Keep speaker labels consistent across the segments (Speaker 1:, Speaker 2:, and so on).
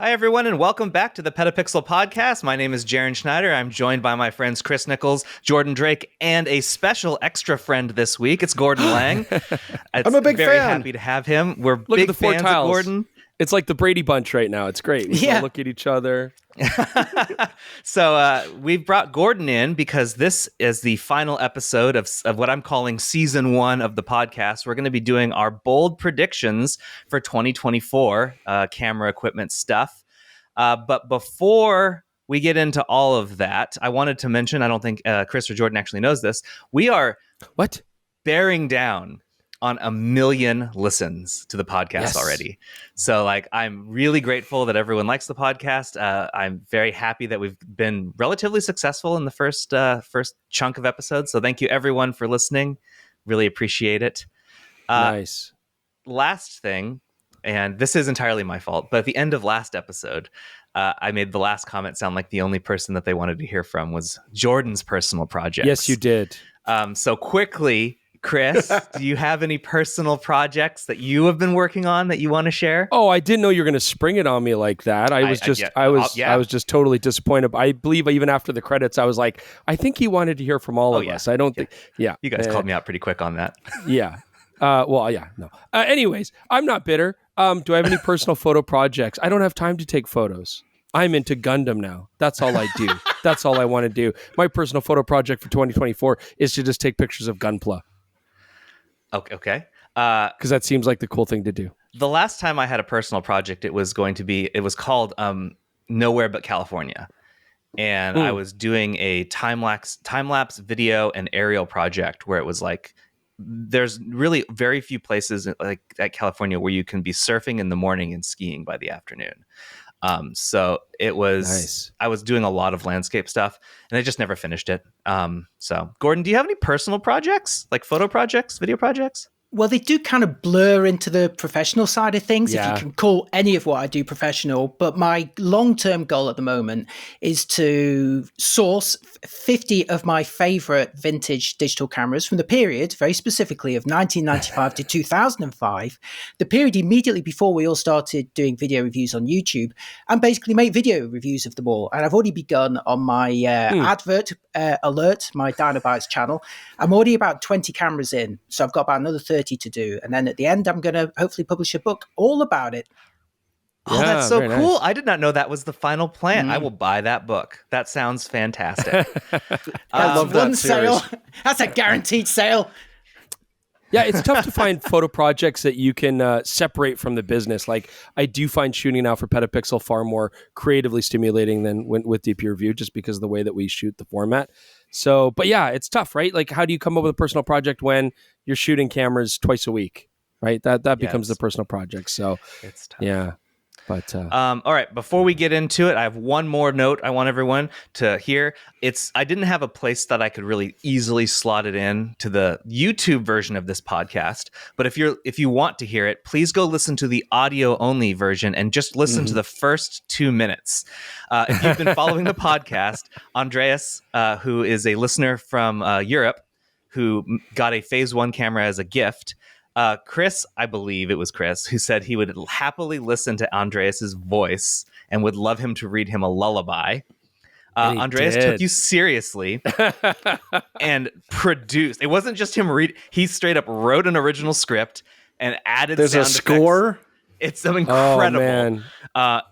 Speaker 1: Hi, everyone, and welcome back to the PetaPixel podcast. My name is Jaron Schneider. I'm joined by my friends Chris Nichols, Jordan Drake, and a special extra friend this week. It's Gordan Laing.
Speaker 2: I'm a big
Speaker 1: very
Speaker 2: fan.
Speaker 1: happy to have him. We're
Speaker 3: Look
Speaker 1: big
Speaker 3: at the four
Speaker 1: fans
Speaker 3: tiles.
Speaker 1: of Gordan.
Speaker 3: It's like the Brady Bunch right now. It's great. We all look at each other.
Speaker 1: So we've brought Gordan in because this is the final episode of what I'm calling season 1 of the podcast. We're going to be doing our bold predictions for 2024 camera equipment stuff. But before we get into all of that, I wanted to mention, I don't think Chris or Jordan actually knows this, we are bearing down on 1 million listens to the podcast already. So I'm really grateful that everyone likes the podcast. I'm very happy that we've been relatively successful in the first chunk of episodes. So thank you everyone for listening. Really appreciate it.
Speaker 3: Nice.
Speaker 1: Last thing, and this is entirely my fault, but at the end of last episode, I made the last comment sound like the only person that they wanted to hear from was Jordan's personal projects.
Speaker 3: Yes, you did.
Speaker 1: So quickly, Chris, do you have any personal projects that you have been working on that you want to share?
Speaker 3: Oh, I didn't know you were going to spring it on me like that. I was just totally disappointed. I believe even after the credits, I was like, I think he wanted to hear from all of us. I don't think. Yeah,
Speaker 1: you guys called me out pretty quick on that.
Speaker 3: Yeah. No. Anyways, I'm not bitter. Do I have any personal photo projects? I don't have time to take photos. I'm into Gundam now. That's all I do. That's all I want to do. My personal photo project for 2024 is to just take pictures of Gunpla.
Speaker 1: Okay.
Speaker 3: Because that seems like the cool thing to do.
Speaker 1: The last time I had a personal project, it was called Nowhere But California. And I was doing a time-lapse video and aerial project where it was like, there's really very few places like at California where you can be surfing in the morning and skiing by the afternoon. So it was nice. I was doing a lot of landscape stuff and I just never finished it. So Gordan, do you have any personal projects, like photo projects, video projects?
Speaker 2: Well, they do kind of blur into the professional side of things, if you can call any of what I do professional. But my long-term goal at the moment is to source 50 of my favorite vintage digital cameras from the period, very specifically of 1995 to 2005, the period immediately before we all started doing video reviews on YouTube, and basically make video reviews of them all. And I've already begun on my advert alert, my Dinobytes channel. I'm already about 20 cameras in, so I've got about another 30 to do, and then at the end I'm going to hopefully publish a book all about it.
Speaker 1: Oh, that's so cool. Nice. I did not know that was the final plan. I will buy that book. That sounds fantastic.
Speaker 2: I love that sale. That's a guaranteed sale.
Speaker 3: Yeah, it's tough to find photo projects that you can separate from the business. Like, I do find shooting now for PetaPixel far more creatively stimulating than with Deep Review, just because of the way that we shoot the format. So, but yeah, it's tough, right? Like, how do you come up with a personal project when you're shooting cameras twice a week, right? That becomes the personal project. So,
Speaker 1: it's tough.
Speaker 3: Yeah. But
Speaker 1: all right, before we get into it, I have one more note I want everyone to hear. I didn't have a place that I could really easily slot it in to the YouTube version of this podcast. But if you want to hear it, please go listen to the audio only version and just listen to the first 2 minutes. If you've been following the podcast, Andreas, who is a listener from Europe, who got a Phase 1 camera as a gift. Chris, I believe it was Chris, who said he would happily listen to Andreas's voice and would love him to read him a lullaby. Andreas took you seriously and produced. It wasn't just him read. He straight up wrote an original script and added
Speaker 2: There's
Speaker 1: sound
Speaker 2: a score.
Speaker 1: Effects. It's so incredible.
Speaker 3: Oh, man.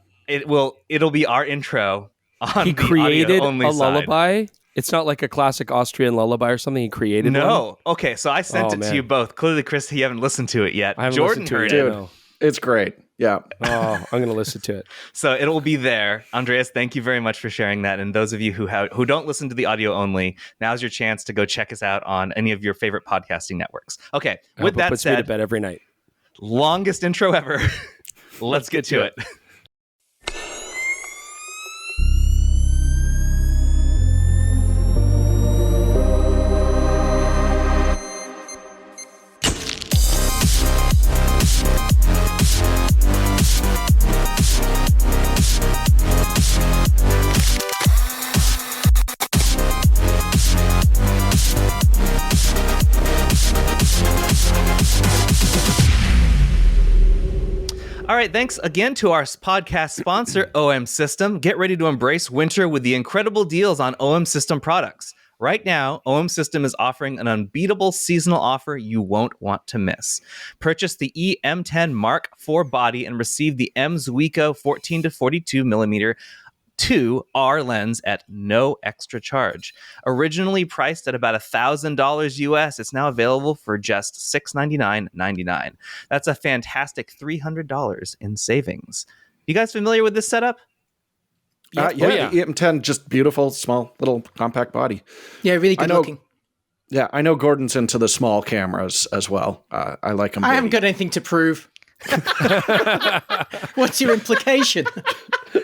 Speaker 1: It'll be our intro on
Speaker 3: he
Speaker 1: the
Speaker 3: created
Speaker 1: audio only
Speaker 3: a
Speaker 1: side.
Speaker 3: Lullaby. It's not like a classic Austrian lullaby or something. He created one?
Speaker 1: No. Okay, so I sent it to you both. Clearly, Chris, you haven't listened to it yet. Jordan heard it.
Speaker 2: Dude, it's great. Yeah.
Speaker 3: Oh, I'm going to listen to it.
Speaker 1: So it will be there. Andreas, thank you very much for sharing that. And those of you who don't listen to the audio only, now's your chance to go check us out on any of your favorite podcasting networks. Okay, with that
Speaker 3: puts
Speaker 1: said,
Speaker 3: me to bed every night.
Speaker 1: Longest intro ever. Let's get to it. All right, right, thanks again to our podcast sponsor, OM System. Get ready to embrace winter with the incredible deals on OM System products. Right now, OM System is offering an unbeatable seasonal offer you won't want to miss. Purchase the E-M10 Mark IV body and receive the M.Zuiko 14 to 42 millimeter 2R lens at no extra charge. Originally priced at about $1,000 US, it's now available for just $699.99. That's a fantastic $300 in savings. You guys familiar with this setup?
Speaker 4: Yeah. The E-M10, just beautiful, small, little compact body.
Speaker 2: Yeah, really good looking.
Speaker 4: Yeah, I know Gordon's into the small cameras as well. I like them.
Speaker 2: I haven't got anything to prove. What's your implication?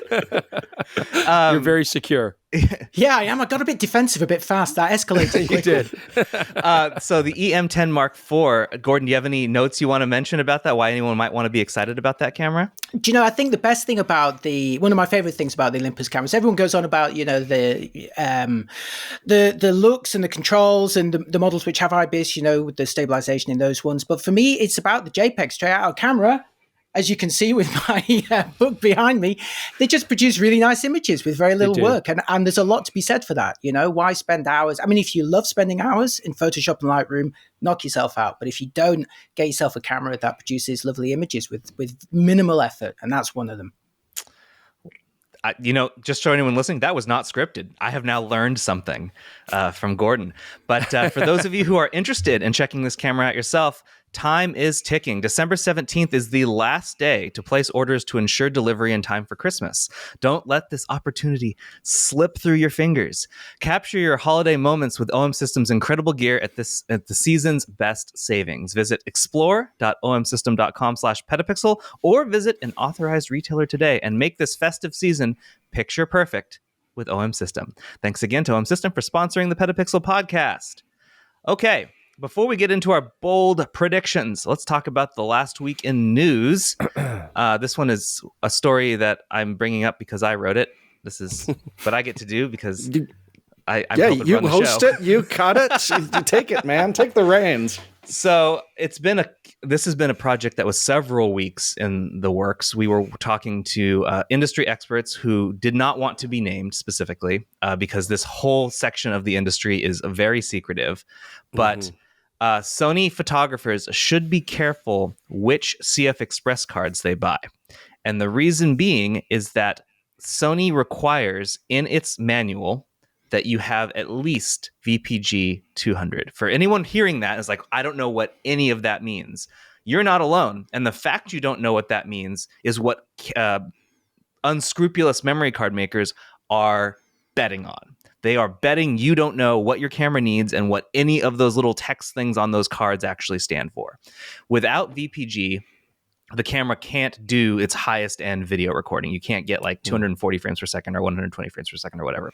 Speaker 3: You're very secure.
Speaker 2: Yeah, I am. I got a bit defensive a bit fast. That escalated quickly.
Speaker 3: You did.
Speaker 1: So the E-M10 Mark IV, Gordon, do you have any notes you want to mention about that? Why anyone might want to be excited about that camera?
Speaker 2: Do you know, I think the best thing about one of my favorite things about the Olympus cameras, everyone goes on about, you know, the looks and the controls and the models which have IBIS, you know, with the stabilization in those ones. But for me, it's about the JPEG straight out of camera. As you can see with my book behind me, they just produce really nice images with very little work. And there's a lot to be said for that. You know, why spend hours? I mean, if you love spending hours in Photoshop and Lightroom, knock yourself out. But if you don't, get yourself a camera that produces lovely images with minimal effort. And that's one of them.
Speaker 1: Just for anyone listening, that was not scripted. I have now learned something from Gordon. But for those of you who are interested in checking this camera out yourself, time is ticking. December 17th is the last day to place orders to ensure delivery in time for Christmas. Don't let this opportunity slip through your fingers. Capture your holiday moments with OM System's incredible gear at the season's best savings. Visit explore.omsystem.com/PetaPixel or visit an authorized retailer today and make this festive season picture perfect with OM System. Thanks again to OM System for sponsoring the PetaPixel podcast. Okay. Before we get into our bold predictions, let's talk about the last week in news. This one is a story that I'm bringing up because I wrote it. This is what I get to do because I'm
Speaker 4: you host it, you cut it, you take it, man. Take the reins.
Speaker 1: So this has been a project that was several weeks in the works. We were talking to industry experts who did not want to be named specifically because this whole section of the industry is very secretive. But Sony photographers should be careful which CF Express cards they buy. And the reason being is that Sony requires in its manual that you have at least VPG 200. For anyone hearing that is like, I don't know what any of that means. You're not alone. And the fact you don't know what that means is what unscrupulous memory card makers are betting on. They are betting you don't know what your camera needs and what any of those little text things on those cards actually stand for. Without VPG, the camera can't do its highest end video recording. You can't get like 240 frames per second or 120 frames per second or whatever.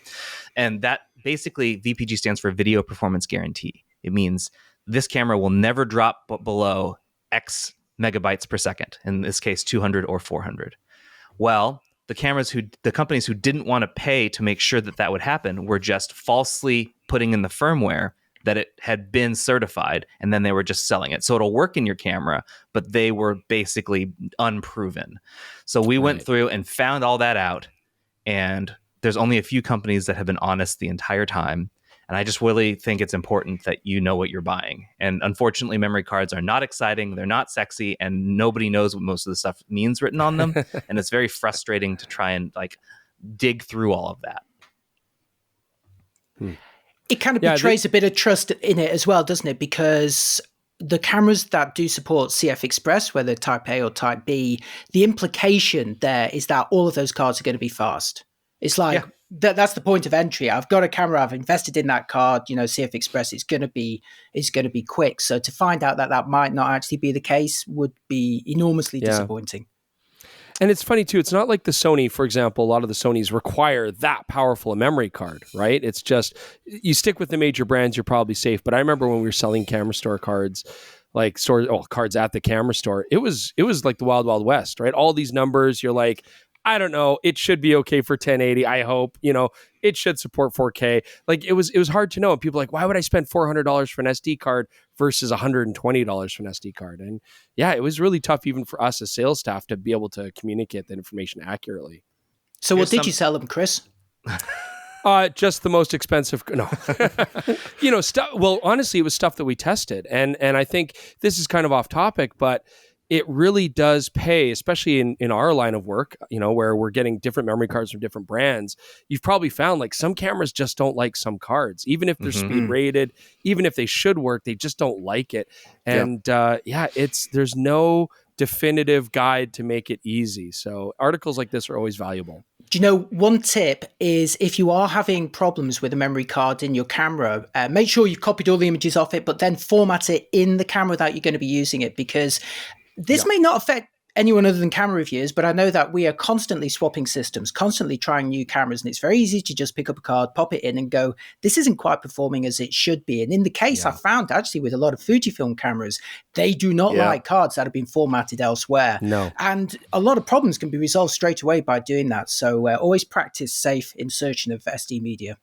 Speaker 1: And that basically VPG stands for Video Performance Guarantee. It means this camera will never drop below X megabytes per second. In this case, 200 or 400. Well, the companies who didn't want to pay to make sure that would happen were just falsely putting in the firmware that it had been certified, and then they were just selling it. So it'll work in your camera, but they were basically unproven. So we went through and found all that out, and there's only a few companies that have been honest the entire time. And I just really think it's important that you know what you're buying. And unfortunately, memory cards are not exciting. They're not sexy. And nobody knows what most of the stuff means written on them. And it's very frustrating to try and dig through all of that.
Speaker 2: It kind of betrays a bit of trust in it as well, doesn't it? Because the cameras that do support CF Express, whether Type A or Type B, the implication there is that all of those cards are going to be fast. It's like... Yeah. That's the point of entry. I've got a camera. I've invested in that card. You know, CF Express is going to be quick. So to find out that might not actually be the case would be enormously disappointing.
Speaker 3: And it's funny too. It's not like the Sony, for example. A lot of the Sonys require that powerful a memory card, right? It's just you stick with the major brands, you're probably safe. But I remember when we were selling camera store cards, cards at the camera store. It was like the Wild Wild West, right? All these numbers. You're like, I don't know. It should be okay for 1080. I hope, it should support 4K. Like it was hard to know. And people are like, why would I spend $400 for an SD card versus $120 for an SD card. And yeah, it was really tough even for us as sales staff to be able to communicate that information accurately.
Speaker 2: So what did you sell them, Chris?
Speaker 3: Just the most expensive. No, stuff. Well, honestly, it was stuff that we tested, and I think this is kind of off topic, but it really does pay, especially in our line of work. Where we're getting different memory cards from different brands. You've probably found like some cameras just don't like some cards, even if they're speed rated, even if they should work, they just don't like it. And there's no definitive guide to make it easy. So articles like this are always valuable.
Speaker 2: Do you know, one tip is if you are having problems with a memory card in your camera, make sure you've copied all the images off it, but then format it in the camera that you're going to be using it, because this may not affect anyone other than camera reviewers, but I know that we are constantly swapping systems, constantly trying new cameras, and it's very easy to just pick up a card, pop it in and go, this isn't quite performing as it should be. And in the case I found actually with a lot of Fujifilm cameras, they do not like cards that have been formatted elsewhere.
Speaker 3: No.
Speaker 2: And a lot of problems can be resolved straight away by doing that. So always practice safe insertion of SD media.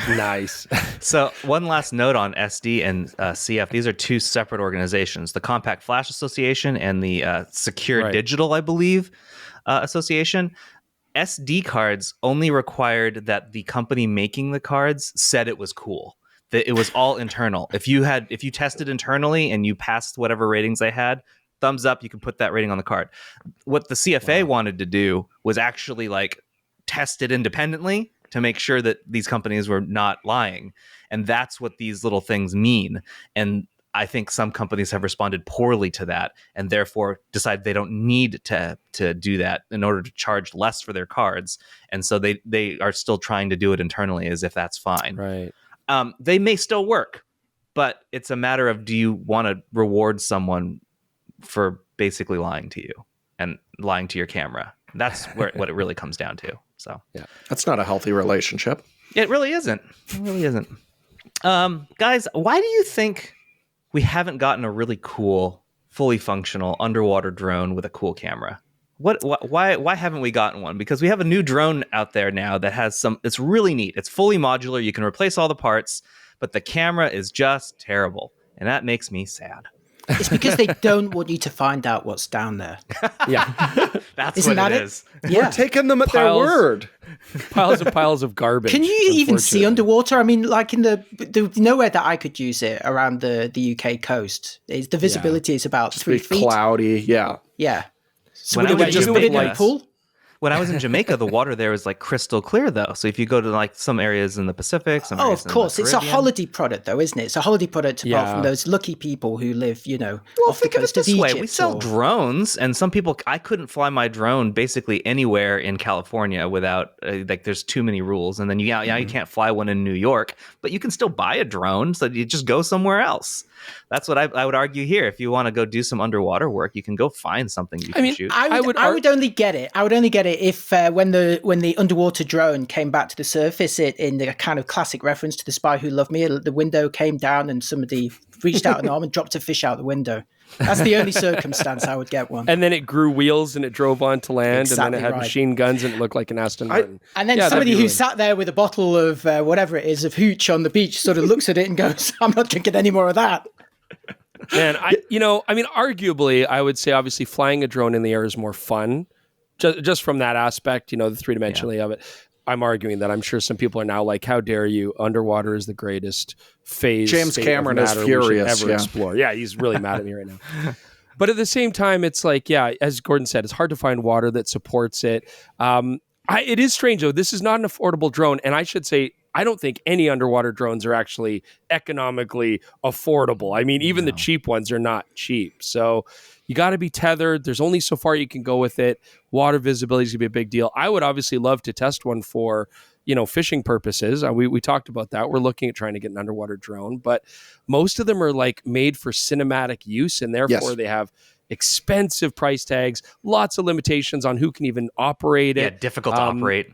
Speaker 3: Nice.
Speaker 1: So one last note on SD and CF. These are two separate organizations, the Compact Flash Association and the Secure Digital, I believe, Association. SD cards only required that the company making the cards said it was cool, that it was all internal. If you tested internally and you passed whatever ratings they had, thumbs up, you can put that rating on the card. What the CFA wanted to do was actually like test it independently to make sure that these companies were not lying. And that's what these little things mean. And I think some companies have responded poorly to that and therefore decide they don't need to do that in order to charge less for their cards. And so they are still trying to do it internally as if that's fine.
Speaker 3: Right.
Speaker 1: They may still work, but it's a matter of, do you want to reward someone for basically lying to you and lying to your camera? That's what it really comes down to. So
Speaker 4: yeah, that's not a healthy relationship.
Speaker 1: It really isn't. It really isn't. Guys, why do you think we haven't gotten a really cool, fully functional underwater drone with a cool camera? Why haven't we gotten one? Because we have a new drone out there now that has it's really neat. It's fully modular. You can replace all the parts, but the camera is just terrible. And that makes me sad.
Speaker 2: It's because they don't want you to find out what's down there.
Speaker 3: Yeah.
Speaker 1: That's Isn't what that it is.
Speaker 2: Yeah.
Speaker 4: We're taking them at their word.
Speaker 3: Piles and piles of garbage.
Speaker 2: Can you even see underwater? I mean, like in the nowhere that I could use it around the UK coast. The visibility is about 3 feet.
Speaker 4: Cloudy, yeah.
Speaker 2: Yeah. So
Speaker 1: when
Speaker 2: would you put it in a pool?
Speaker 1: When I was in Jamaica, the water there was like crystal clear, though. So if you go to like some areas in the Pacific, some areas
Speaker 2: of course,
Speaker 1: in the
Speaker 2: it's a holiday product, though, isn't it? It's a holiday product apart from those lucky people who live, off the coast of Egypt.
Speaker 1: We sell drones, and some people. I couldn't fly my drone basically anywhere in California without there's too many rules. And then you can't fly one in New York, but you can still buy a drone, so you just go somewhere else. That's what I would argue here. If you want to go do some underwater work, you can go find something you can shoot.
Speaker 2: I would only get it. I would only get it if when the underwater drone came back to the surface, in the kind of classic reference to The Spy Who Loved Me, the window came down and somebody reached out an arm and dropped a fish out the window. That's the only circumstance I would get one.
Speaker 3: And then it grew wheels and it drove onto land, and then it had machine guns and it looked like an Aston Martin.
Speaker 2: And then somebody who sat there with a bottle of whatever it is of hooch on the beach sort of looks at it and goes, "I'm not drinking any more of that."
Speaker 3: Man, arguably, I would say obviously flying a drone in the air is more fun, just from that aspect, the three-dimensionality of it. I'm arguing that I'm sure some people are now like, how dare you? Underwater is the greatest phase.
Speaker 4: James Cameron is furious.
Speaker 3: Ever explore. Yeah, he's really mad at me right now. But at the same time, it's like, as Gordan said, it's hard to find water that supports it. It is strange, though. This is not an affordable drone. And I should say, I don't think any underwater drones are actually economically affordable. I mean, even the cheap ones are not cheap. So you got to be tethered. There's only so far you can go with it. Water visibility is going to be a big deal. I would obviously love to test one for, fishing purposes. We talked about that. We're looking at trying to get an underwater drone, but most of them are like made for cinematic use, and therefore they have expensive price tags, lots of limitations on who can even operate it.
Speaker 1: Yeah, difficult to operate.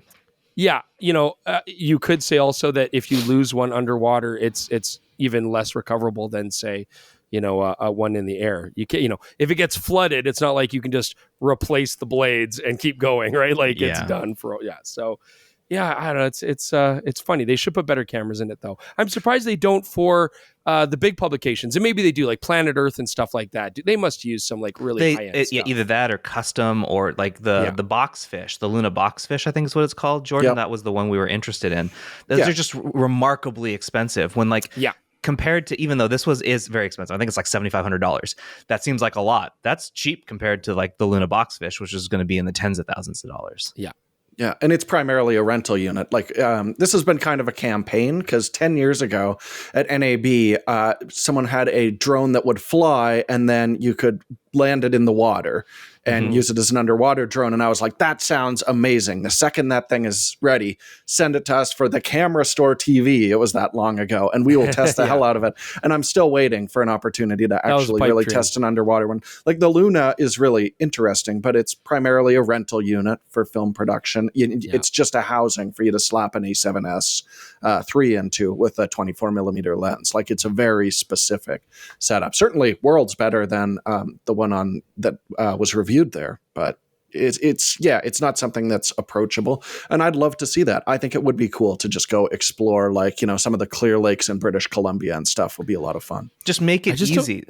Speaker 3: Yeah, you could say also that if you lose one underwater, it's even less recoverable than, say, a one in the air. You can, if it gets flooded, it's not like you can just replace the blades and keep going, right? Like it's done for. Yeah. So Yeah, I don't know. It's funny. They should put better cameras in it, though. I'm surprised they don't for the big publications, and maybe they do, like Planet Earth and stuff like that. They must use some like really high end stuff.
Speaker 1: Yeah, either that or custom, or like the boxfish, the Luna boxfish, I think is what it's called. Jordan, that was the one we were interested in. Those are just remarkably expensive. When compared to, even though this is very expensive, I think it's like $7,500. That seems like a lot. That's cheap compared to like the Luna boxfish, which is going to be in the tens of thousands of dollars.
Speaker 3: Yeah.
Speaker 4: Yeah, and it's primarily a rental unit. Like this has been kind of a campaign because 10 years ago at NAB, someone had a drone that would fly and then you could land it in the water and use it as an underwater drone. And I was like, that sounds amazing. The second that thing is ready, send it to us for the Camera Store TV. It was that long ago. And we will test the hell out of it. And I'm still waiting for an opportunity to actually really test an underwater one. Like the Luna is really interesting, but it's primarily a rental unit for film production. It's just a housing for you to slap an A7S III into with a 24 millimeter lens. Like it's a very specific setup. Certainly worlds better than the one on that was reviewed there, but it's not something that's approachable, and I'd love to see that. I think it would be cool to just go explore, like, some of the Clear Lakes in British Columbia and stuff would be a lot of fun.
Speaker 1: Just make it easy.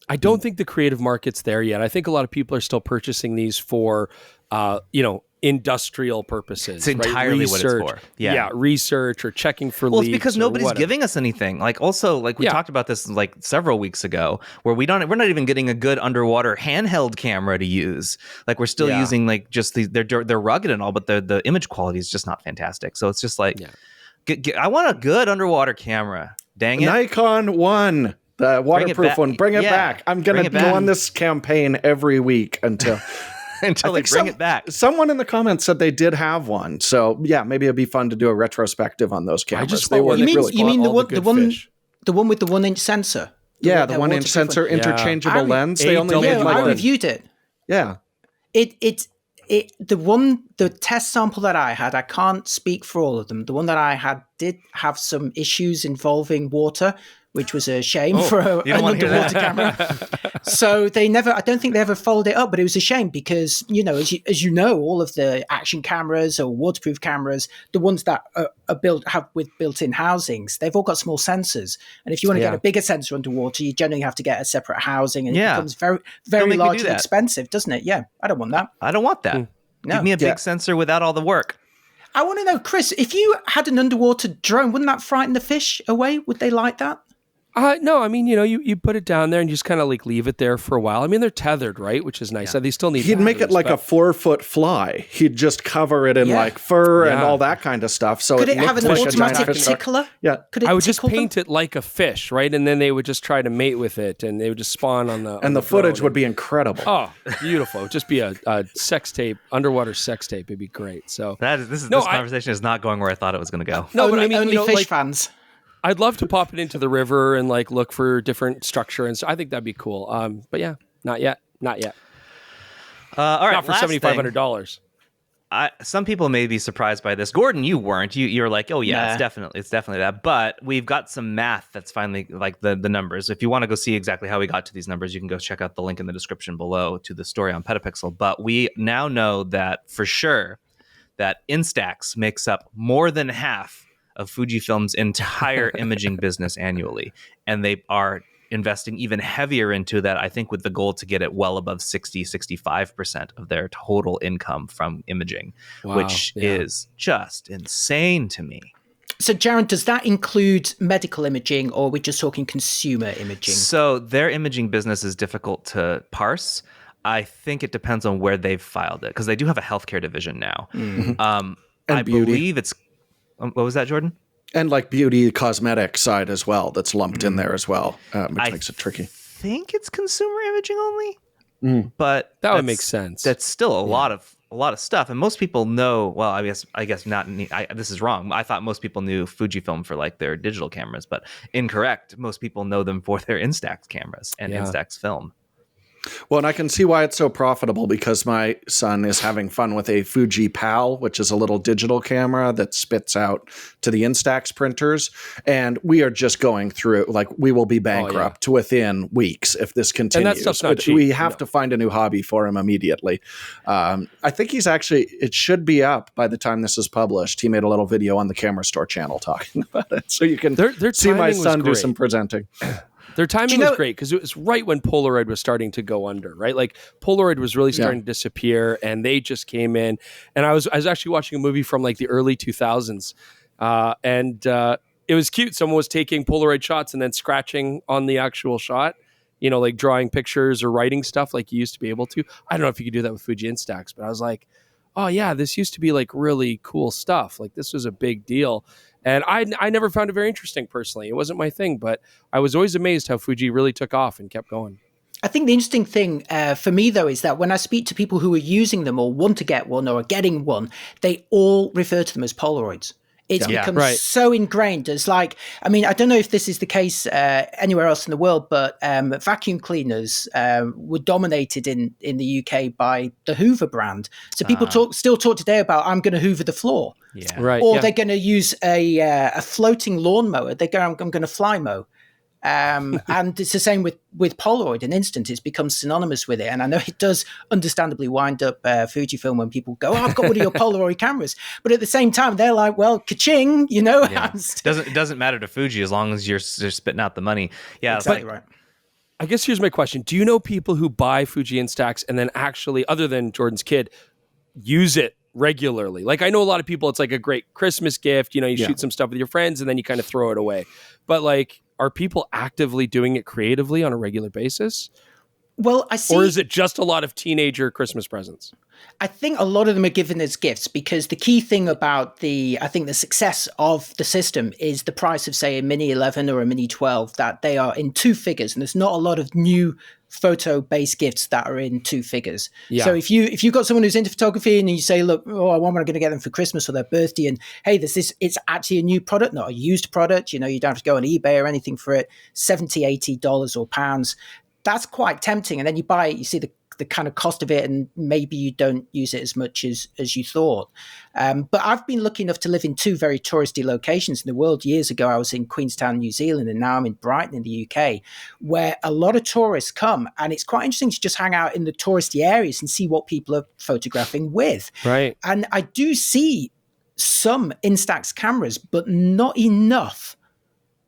Speaker 3: I don't think the creative market's there yet. I think a lot of people are still purchasing these for industrial purposes.
Speaker 1: It's entirely what it's for.
Speaker 3: Yeah, research or checking for leaks.
Speaker 1: Well, it's because nobody's giving us anything. Like also, like we talked about this like several weeks ago, where we're not even getting a good underwater handheld camera to use. Like we're still using like just they're rugged and all, but the image quality is just not fantastic. So it's just like, I want a good underwater camera. Dang it,
Speaker 4: Nikon One. The waterproof one. Bring it back. I'm going to go on this campaign every week until
Speaker 1: they bring it back.
Speaker 4: Someone in the comments said they did have one. So yeah, maybe it'd be fun to do a retrospective on those cameras.
Speaker 2: You mean the one with the 1-inch sensor?
Speaker 4: Yeah, the 1-inch sensor, interchangeable lens. They only made
Speaker 2: I reviewed it.
Speaker 4: Yeah.
Speaker 2: The test sample that I had, I can't speak for all of them. The one that I had did have some issues involving water, which was a shame for an underwater camera. So I don't think they ever followed it up, but it was a shame because, as you know, all of the action cameras or waterproof cameras, the ones that are have with built-in housings, they've all got small sensors. And if you want to get a bigger sensor underwater, you generally have to get a separate housing, and it becomes very, very large and expensive, doesn't it? Yeah, I don't want that.
Speaker 1: I don't want that. No. Give me a big sensor without all the work.
Speaker 2: I want to know, Chris, if you had an underwater drone, wouldn't that frighten the fish away? Would they like that?
Speaker 3: No, I mean, you put it down there and you just kind of like leave it there for a while. I mean, they're tethered, right? Which is nice. So they still need.
Speaker 4: He'd make it like a 4-foot fly. He'd just cover it in like fur and all that kind of stuff. So
Speaker 2: could it have an automatic tickler?
Speaker 4: Yeah,
Speaker 3: I would just paint it like a fish, right? And then they would just try to mate with it, and they would just spawn on the.
Speaker 4: And the footage would be incredible.
Speaker 3: Oh, beautiful! It would just be a sex tape, underwater sex tape. It'd be great. So
Speaker 1: this conversation is not going where I thought it was going to go.
Speaker 2: No, but I mean, only fish fans.
Speaker 3: I'd love to pop it into the river and like look for different structure, and so I think that'd be cool. But yeah, not yet.
Speaker 1: All right,
Speaker 3: not for $7,500.
Speaker 1: Some people may be surprised by this. Gordon, you weren't. You're like, oh yeah, it's definitely that. But we've got some math that's finally like the numbers. If you want to go see exactly how we got to these numbers, you can go check out the link in the description below to the story on PetaPixel. But we now know that for sure that Instax makes up more than half of Fujifilm's entire imaging business annually. And they are investing even heavier into that, I think, with the goal to get it well above 65% of their total income from imaging, which is just insane to me.
Speaker 2: So, Jaron, does that include medical imaging, or are we just talking consumer imaging?
Speaker 1: So their imaging business is difficult to parse. I think it depends on where they've filed it, because they do have a healthcare division now. I believe it's... what was that, Jordan?
Speaker 4: And like beauty cosmetic side as well, that's lumped in there as well, which makes it tricky.
Speaker 1: I think it's consumer imaging only, but
Speaker 3: that would make sense.
Speaker 1: That's still a lot of stuff, and most people know. Well, I guess not. This is wrong. I thought most people knew Fujifilm for like their digital cameras, but incorrect. Most people know them for their Instax cameras and Instax film.
Speaker 4: Well, and I can see why it's so profitable because my son is having fun with a Fuji Pal, which is a little digital camera that spits out to the Instax printers. And we are just going through, like, we will be bankrupt within weeks if this continues.
Speaker 3: And that stuff's not cheap.
Speaker 4: We have to find a new hobby for him immediately. I think he's actually, it should be up by the time this is published. He made a little video on the Camera Store channel talking about it. So you can see my son do some presenting.
Speaker 3: Their timing was great because it was right when Polaroid was starting to go under, right? Like Polaroid was really starting to disappear, and they just came in. And I was actually watching a movie from like the early 2000s, and it was cute. Someone was taking Polaroid shots and then scratching on the actual shot, you know, like drawing pictures or writing stuff like you used to be able to. I don't know if you could do that with Fuji Instax, but I was like, oh yeah, this used to be like really cool stuff. Like this was a big deal. And I never found it very interesting personally. It wasn't my thing, but I was always amazed how Fuji really took off and kept going.
Speaker 2: I think the interesting thing for me, though, is that when I speak to people who are using them or want to get one or are getting one, they all refer to them as Polaroids. It's become so ingrained as like, I mean, I don't know if this is the case anywhere else in the world, but vacuum cleaners were dominated in the UK by the Hoover brand. So people still talk today about, I'm going to Hoover the floor.
Speaker 1: Yeah.
Speaker 3: Right.
Speaker 2: Or they're going to use a floating lawnmower. They go, I'm going to fly mow. And it's the same with Polaroid. In instant, it's become synonymous with it. And I know it does understandably wind up Fujifilm when people go, oh, I've got one of your Polaroid cameras. But at the same time, they're like, well, ka-ching, you know.
Speaker 1: Yeah. It doesn't matter to Fuji as long as you're spitting out the money. Yeah,
Speaker 2: exactly right.
Speaker 3: I guess here's my question. Do you know people who buy Fuji Instax and then actually, other than Jordan's kid, use it regularly? Like I know a lot of people, it's like a great Christmas gift. You know, you shoot some stuff with your friends and then you kind of throw it away. But like, are people actively doing it creatively on a regular basis?
Speaker 2: Well, I see.
Speaker 3: Or is it just a lot of teenager Christmas presents?
Speaker 2: I think a lot of them are given as gifts because the key thing about the success of the system is the price of, say, a Mini 11 or a Mini 12, that they are in two figures. And there's not a lot of new photo-based gifts that are in two figures. Yeah. So if you've got someone who's into photography and you say, look, what am I going to get them for Christmas or their birthday? And hey, it's actually a new product, not a used product. You know, you don't have to go on eBay or anything for it. $70, $80 or pounds. That's quite tempting. And then you buy it, you see the kind of cost of it, and maybe you don't use it as much as you thought. But I've been lucky enough to live in two very touristy locations in the world. Years ago, I was in Queenstown, New Zealand, and now I'm in Brighton in the UK, where a lot of tourists come. And it's quite interesting to just hang out in the touristy areas and see what people are photographing with.
Speaker 3: Right.
Speaker 2: And I do see some Instax cameras, but not enough.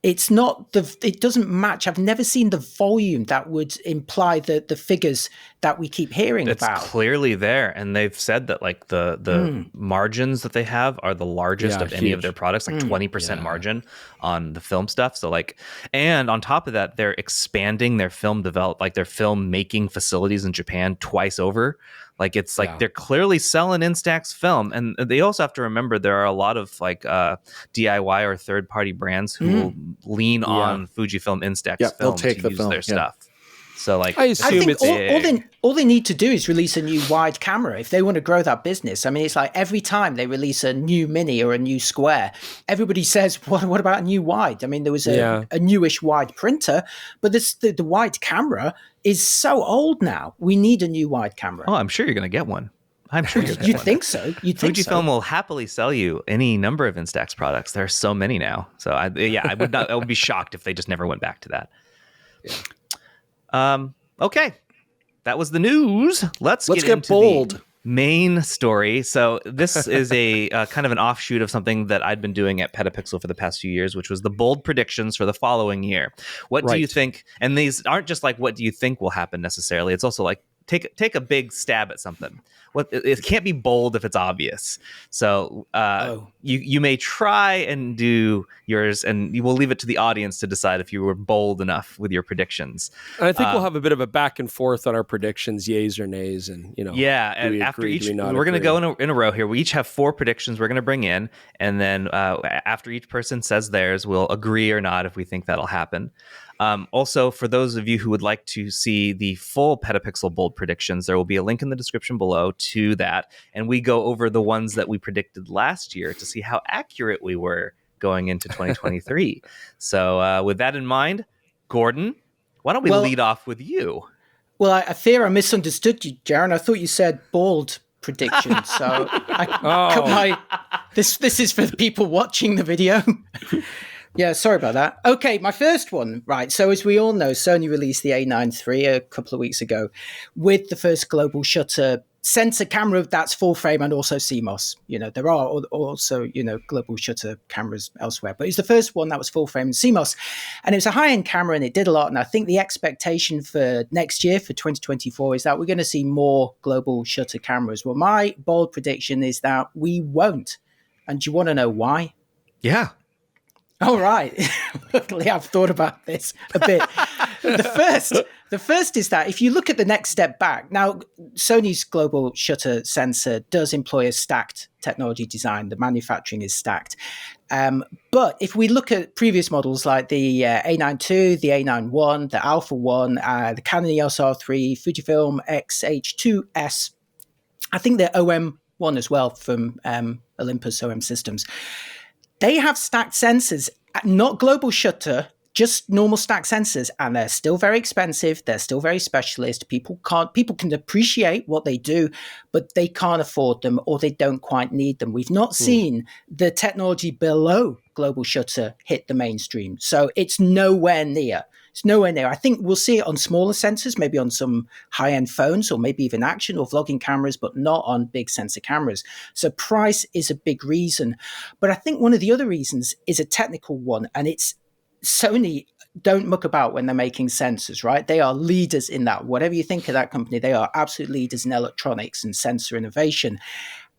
Speaker 2: It's not it doesn't match. I've never seen the volume that would imply the figures that we keep hearing about.
Speaker 1: It's clearly there. And they've said that like the margins that they have are the largest of any of their products, like 20% margin on the film stuff. So like, and on top of that, they're expanding their film their film making facilities in Japan twice over. Like it's like they're clearly selling Instax film, and they also have to remember there are a lot of like DIY or third party brands who will lean on Fujifilm Instax film
Speaker 4: they'll take
Speaker 1: to use their stuff. So like,
Speaker 3: I assume
Speaker 2: all they need to do is release a new wide camera if they want to grow that business. I mean, it's like every time they release a new Mini or a new Square, everybody says, "What about a new wide?" I mean, there was a newish wide printer, but the wide camera is so old now. We need a new wide camera.
Speaker 1: Oh, I'm sure you're going to get one. I'm sure
Speaker 2: you'd think so.
Speaker 1: Fujifilm will happily sell you any number of Instax products. There are so many now. So I would be shocked if they just never went back to that. Yeah. Okay. That was the news. Let's get into bold. The main story. So this is a kind of an offshoot of something that I'd been doing at PetaPixel for the past few years, which was the bold predictions for the following year. What do you think? And these aren't just like, what do you think will happen necessarily? It's also like, take a big stab at something. It can't be bold if it's obvious. So you may try and do yours, and you will leave it to the audience to decide if you were bold enough with your predictions.
Speaker 3: And I think we'll have a bit of a back and forth on our predictions, yays or nays, and
Speaker 1: and after each, we're going to go in a row here. We each have 4 predictions we're going to bring in, and then after each person says theirs, we'll agree or not if we think that'll happen. Also, for those of you who would like to see the full PetaPixel bold predictions, there will be a link in the description below to that. And we go over the ones that we predicted last year to see how accurate we were going into 2023. So with that in mind, Gordan, why don't we lead off with you?
Speaker 2: Well, I fear I misunderstood you, Jaron. I thought you said bald prediction. So this is for the people watching the video. Yeah, sorry about that. Okay, my first one, right. So as we all know, Sony released the A9 III a couple of weeks ago with the first global shutter sensor camera that's full frame and also CMOS. There are also, global shutter cameras elsewhere, but it's the first one that was full frame and CMOS. And it was a high-end camera and it did a lot. And I think the expectation for next year, for 2024, is that we're going to see more global shutter cameras. Well, my bold prediction is that we won't. And do you want to know why?
Speaker 1: Yeah.
Speaker 2: All right. Luckily, I've thought about this a bit. The first is that if you look at the next step back, now Sony's global shutter sensor does employ a stacked technology design. The manufacturing is stacked. But if we look at previous models like the A9 II, the A9 I, the Alpha 1, the Canon EOS R3, Fujifilm X100V, I think the OM1 as well from Olympus OM Systems, they have stacked sensors, not global shutter, just normal stacked sensors, and they're still very expensive. They're still very specialist. People can appreciate what they do, but they can't afford them or they don't quite need them. We've not seen the technology below global shutter hit the mainstream. So it's nowhere near. It's nowhere near. I think we'll see it on smaller sensors, maybe on some high-end phones or maybe even action or vlogging cameras, but not on big sensor cameras. So price is a big reason. But I think one of the other reasons is a technical one, and it's Sony don't muck about when they're making sensors, right? They are leaders in that. Whatever you think of that company, they are absolute leaders in electronics and sensor innovation.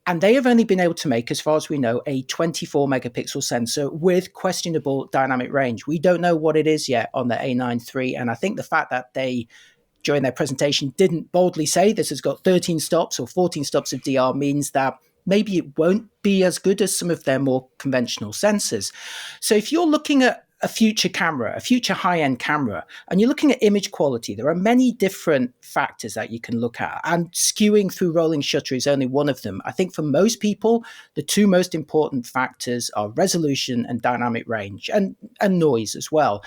Speaker 2: And they have only been able to make, as far as we know, a 24 megapixel sensor with questionable dynamic range. We don't know what it is yet on the A9 III. And I think the fact that they, during their presentation, didn't boldly say this has got 13 stops or 14 stops of DR means that maybe it won't be as good as some of their more conventional sensors. So if you're looking at a future camera, a future high-end camera, and you're looking at image quality, there are many different factors that you can look at, and skewing through rolling shutter is only one of them. I think for most people, the two most important factors are resolution and dynamic range, and noise as well.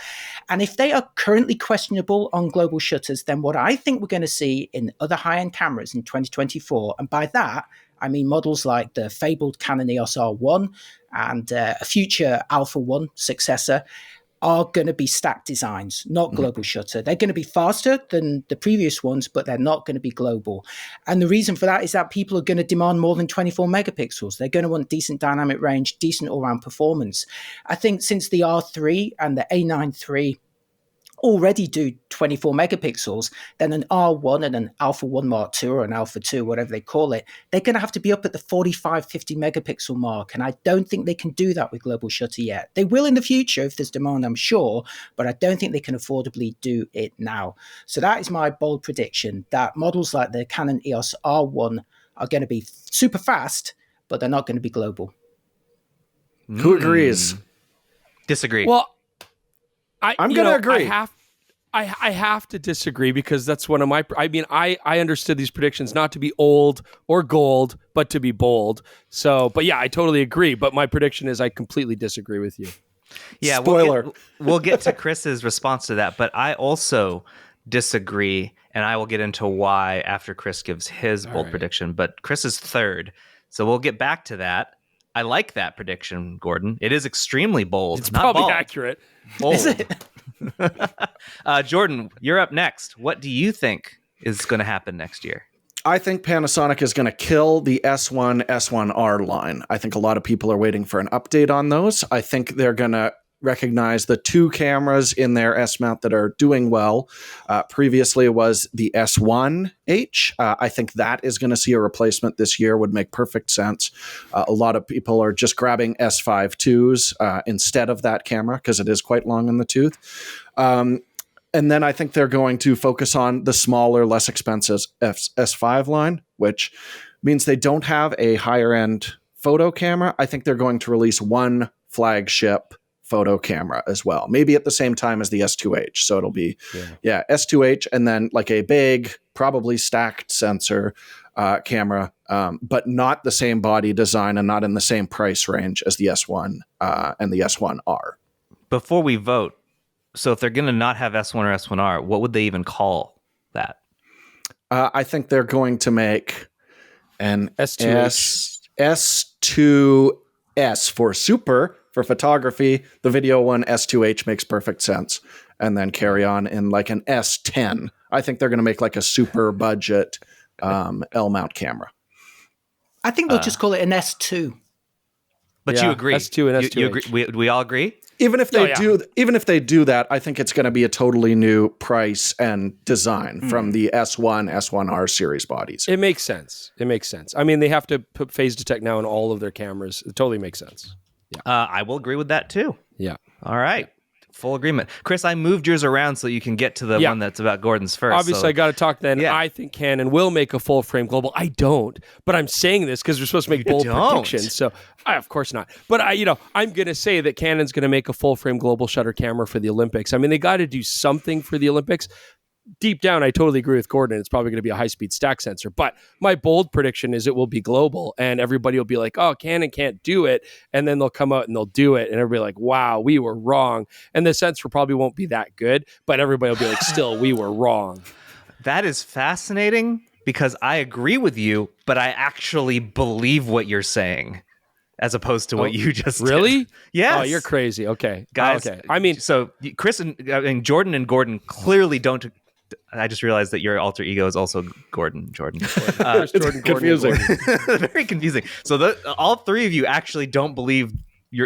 Speaker 2: And if they are currently questionable on global shutters, then what I think we're going to see in other high-end cameras in 2024, and by that, I mean models like the fabled Canon EOS R1 and a future Alpha 1 successor, are going to be stacked designs, not global shutter. They're going to be faster than the previous ones, but they're not going to be global. And the reason for that is that people are going to demand more than 24 megapixels. They're going to want decent dynamic range, decent all-round performance. I think since the R3 and the A9 III already do 24 megapixels, then an R1 and an Alpha 1 Mark II or an Alpha 2, whatever they call it, they're going to have to be up at the 45, 50 megapixel mark. And I don't think they can do that with global shutter yet. They will in the future if there's demand, I'm sure, but I don't think they can affordably do it now. So that is my bold prediction, that models like the Canon EOS R1 are going to be super fast, but they're not going to be global.
Speaker 4: Who agrees?
Speaker 1: Disagree.
Speaker 3: Well,
Speaker 4: I'm going to agree.
Speaker 3: I have to disagree because that's one of my. I mean, I understood these predictions not to be old or gold, but to be bold. So, but yeah, I totally agree. But my prediction is I completely disagree with you.
Speaker 1: Yeah,
Speaker 4: spoiler.
Speaker 1: We'll get to Chris's response to that, but I also disagree, and I will get into why after Chris gives his bold prediction. But Chris is third, so we'll get back to that. I like that prediction, Gordan. It is extremely bold.
Speaker 3: It's
Speaker 1: not
Speaker 3: probably
Speaker 1: bald.
Speaker 3: accurate.
Speaker 1: Bold. Is it? Jordan, you're up next. What do you think is going to happen next year?
Speaker 4: I think Panasonic is going to kill the S1, S1R line. I think a lot of people are waiting for an update on those. I think they're going to recognize the two cameras in their S mount that are doing well. Previously was the S1H. I think that is going to see a replacement this year, would make perfect sense. A lot of people are just grabbing S5 IIs instead of that camera because it is quite long in the tooth. And then I think they're going to focus on the smaller, less expensive S5 line, which means they don't have a higher end photo camera. I think they're going to release one flagship photo camera as well, maybe at the same time as the S2H. So it'll be S2H and then like a big, probably stacked sensor camera, but not the same body design and not in the same price range as the S1 and the S1R.
Speaker 1: Before we vote, so if they're going to not have S1 or S1R, what would they even call that?
Speaker 4: I think they're going to make an
Speaker 3: S2H.
Speaker 4: S2S for super for photography. The video one, S2H, makes perfect sense. And then carry on in like an S10. I think they're going to make like a super budget L-mount camera.
Speaker 2: I think they'll just call it an S2.
Speaker 1: But you agree?
Speaker 3: S2 and S2H.
Speaker 1: You agree? We all agree?
Speaker 4: Even if they do that, I think it's going to be a totally new price and design from the S1, S1R series bodies.
Speaker 3: It makes sense. I mean, they have to put phase detect now in all of their cameras. It totally makes sense. Yeah.
Speaker 1: I will agree with that too.
Speaker 3: Yeah.
Speaker 1: All right. Full agreement. Chris, I moved yours around so you can get to the one that's about Gordan's first.
Speaker 3: Obviously, I got to talk then. Yeah. I think Canon will make a full frame global. I don't, but I'm saying this because we're supposed to make bold predictions. So, of course not. But I'm going to say that Canon's going to make a full frame global shutter camera for the Olympics. I mean, they got to do something for the Olympics. Deep down, I totally agree with Gordan. It's probably going to be a high-speed stack sensor. But my bold prediction is it will be global, and everybody will be like, oh, Canon can't do it. And then they'll come out and they'll do it, and everybody like, wow, we were wrong. And the sensor probably won't be that good, but everybody will be like, still, we were wrong.
Speaker 1: That is fascinating because I agree with you, but I actually believe what you're saying as opposed to what you just
Speaker 3: really
Speaker 1: did. Yes.
Speaker 3: Oh, you're crazy. Okay.
Speaker 1: Guys,
Speaker 3: okay. I mean,
Speaker 1: so Chris and Jordan and Gordan clearly don't. I just realized that your alter ego is also Jordan.
Speaker 4: It's confusing.
Speaker 1: Very confusing. So all three of you actually don't believe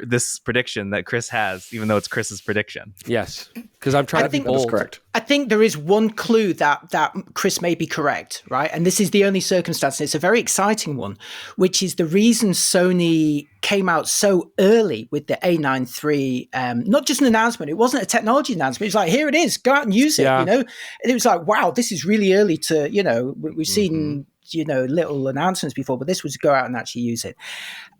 Speaker 1: this prediction that Chris has, even though it's Chris's prediction.
Speaker 3: Yes, because I'm trying to be bold.
Speaker 4: Correct.
Speaker 2: I think there is one clue that Chris may be correct, right? And this is the only circumstance. It's a very exciting one, which is the reason Sony came out so early with the A9 III. Not just an announcement. It wasn't a technology announcement. It was like, here it is. Go out and use it, And it was like, wow, this is really early to, we've seen, little announcements before, but this was go out and actually use it.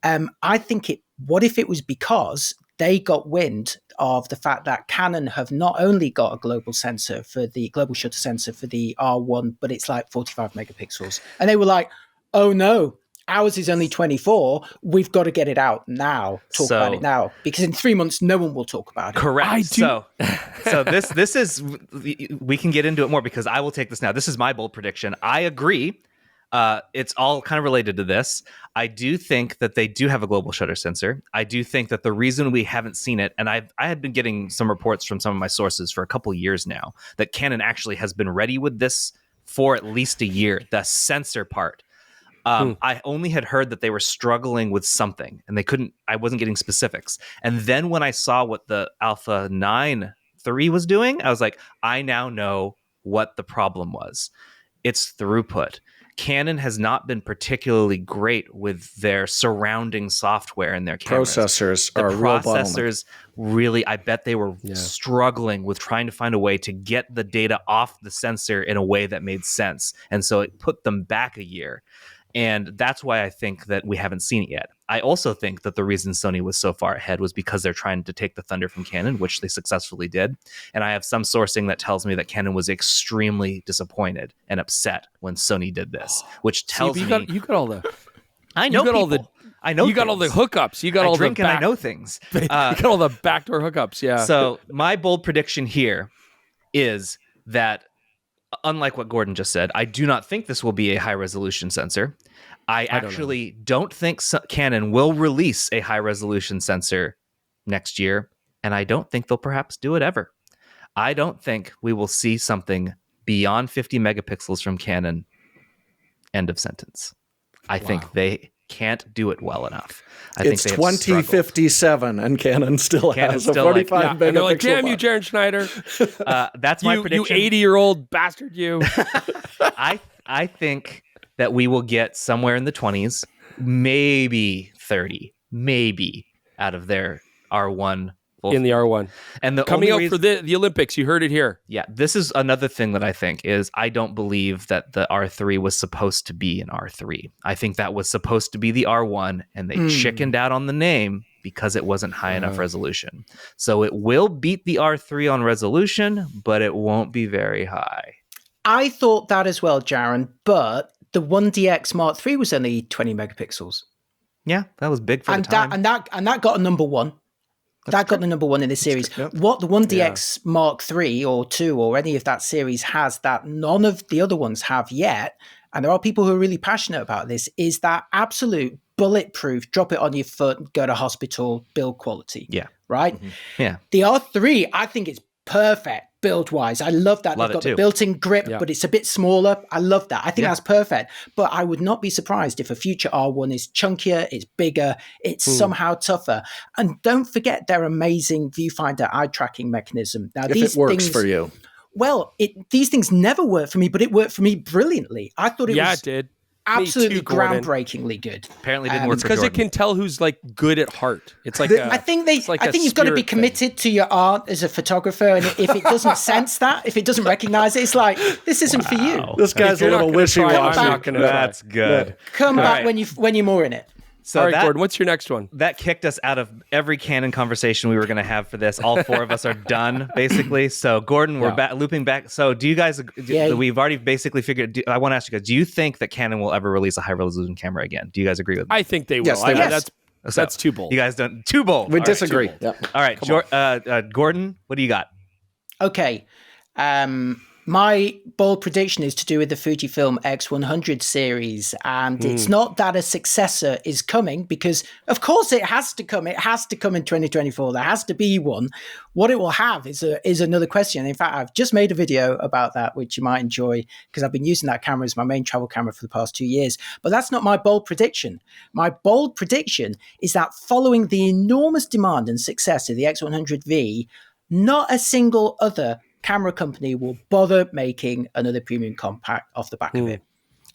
Speaker 2: I think what if it was because they got wind of the fact that Canon have not only got a global sensor for the global shutter sensor for the R1, but it's like 45 megapixels. And they were like, oh no, ours is only 24. We've got to get it out now. Talk about it now. Because in 3 months, no one will talk about it.
Speaker 1: Correct. So this is, we can get into it more because I will take this now. This is my bold prediction. I agree. It's all kind of related to this. I do think that they do have a global shutter sensor. I do think that the reason we haven't seen it, and I had been getting some reports from some of my sources for a couple years now, that Canon actually has been ready with this for at least a year, the sensor part. I only had heard that they were struggling with something, and I wasn't getting specifics. And then when I saw what the Alpha 9 III was doing, I was like, I now know what the problem was. It's throughput. Canon has not been particularly great with their surrounding software in their cameras.
Speaker 4: Processors are a real bottleneck.
Speaker 1: Really, I bet they were struggling with trying to find a way to get the data off the sensor in a way that made sense. And so it put them back a year. And that's why I think that we haven't seen it yet. I also think that the reason Sony was so far ahead was because they're trying to take the thunder from Canon, which they successfully did. And I have some sourcing that tells me that Canon was extremely disappointed and upset when Sony did this, which tells me
Speaker 3: you got all the.
Speaker 1: I know people. I know
Speaker 3: you got all the hookups. You got
Speaker 1: I
Speaker 3: all
Speaker 1: drink
Speaker 3: the
Speaker 1: and I know things.
Speaker 3: You got all the backdoor hookups. Yeah.
Speaker 1: So my bold prediction here is that, unlike what Gordan just said, I do not think this will be a high resolution sensor. I actually don't think Canon will release a high resolution sensor next year, and I don't think they'll perhaps do it ever. I don't think we will see something beyond 50 megapixels from Canon. End of sentence. I think they can't do it well enough.
Speaker 4: It's 2057, and Canon still has a 45 megapixel.
Speaker 3: And they're like, damn you, Jaron Schneider.
Speaker 1: That's my prediction.
Speaker 3: You 80-year-old bastard, you.
Speaker 1: I think that we will get somewhere in the 20s, maybe 30, maybe out of their R1.
Speaker 3: In the R1.
Speaker 1: And
Speaker 3: coming out for the Olympics, you heard it here.
Speaker 1: Yeah, this is another thing that I think is I don't believe that the R3 was supposed to be an R3. I think that was supposed to be the R1, and they chickened out on the name because it wasn't high enough resolution. So it will beat the R3 on resolution, but it won't be very high.
Speaker 2: I thought that as well, Jaron, but the 1DX Mark III was only 20 megapixels.
Speaker 1: Yeah, that was big for the time.
Speaker 2: And that got a number one. That got the number one in this series.
Speaker 4: Yep.
Speaker 2: What the 1DX Mark III or II or any of that series has that none of the other ones have yet, and there are people who are really passionate about this, is that absolute bulletproof, drop it on your foot, go to hospital, build quality.
Speaker 1: Yeah.
Speaker 2: Right?
Speaker 1: Mm-hmm. Yeah.
Speaker 2: The R3, I think it's perfect build-wise. I love that. They've got the built-in grip, but it's a bit smaller. I love that. I think that's perfect. But I would not be surprised if a future R1 is chunkier, it's bigger, it's somehow tougher. And don't forget their amazing viewfinder eye tracking mechanism. Now,
Speaker 4: if it works for you.
Speaker 2: Well, these things never worked for me, but it worked for me brilliantly. I thought it was...
Speaker 3: it did.
Speaker 2: Absolutely
Speaker 3: too, Gordan.
Speaker 2: Groundbreakingly good.
Speaker 1: Apparently didn't work
Speaker 3: because it can tell who's like good at heart. It's like
Speaker 2: I think you've got to be committed to your art as a photographer, and if it doesn't sense that, if it doesn't recognize it, it's like this isn't for you.
Speaker 4: This guy's a little wishy-washy.
Speaker 1: That's good.
Speaker 2: Come back when you're more in it.
Speaker 1: So
Speaker 3: all right, Gordan, what's your next one?
Speaker 1: That kicked us out of every Canon conversation we were going to have for this. All four of us are done, basically. So, Gordan, we're looping back. So, do you guys, we've already basically figured, I want to ask you guys, do you think that Canon will ever release a high-resolution camera again? Do you guys agree with me?
Speaker 3: I think they will.
Speaker 4: Yes, they will.
Speaker 3: That's too bold.
Speaker 1: You guys don't, too bold.
Speaker 4: We disagree.
Speaker 1: All right, Gordan, what do you got?
Speaker 2: Okay. My bold prediction is to do with the Fujifilm X100 series, and it's not that a successor is coming, because of course it has to come. It has to come in 2024. There has to be one. What it will have is another question. In fact, I've just made a video about that, which you might enjoy, because I've been using that camera as my main travel camera for the past 2 years. But that's not my bold prediction. My bold prediction is that following the enormous demand and success of the X100V, not a single other camera company will bother making another premium compact off the back of it,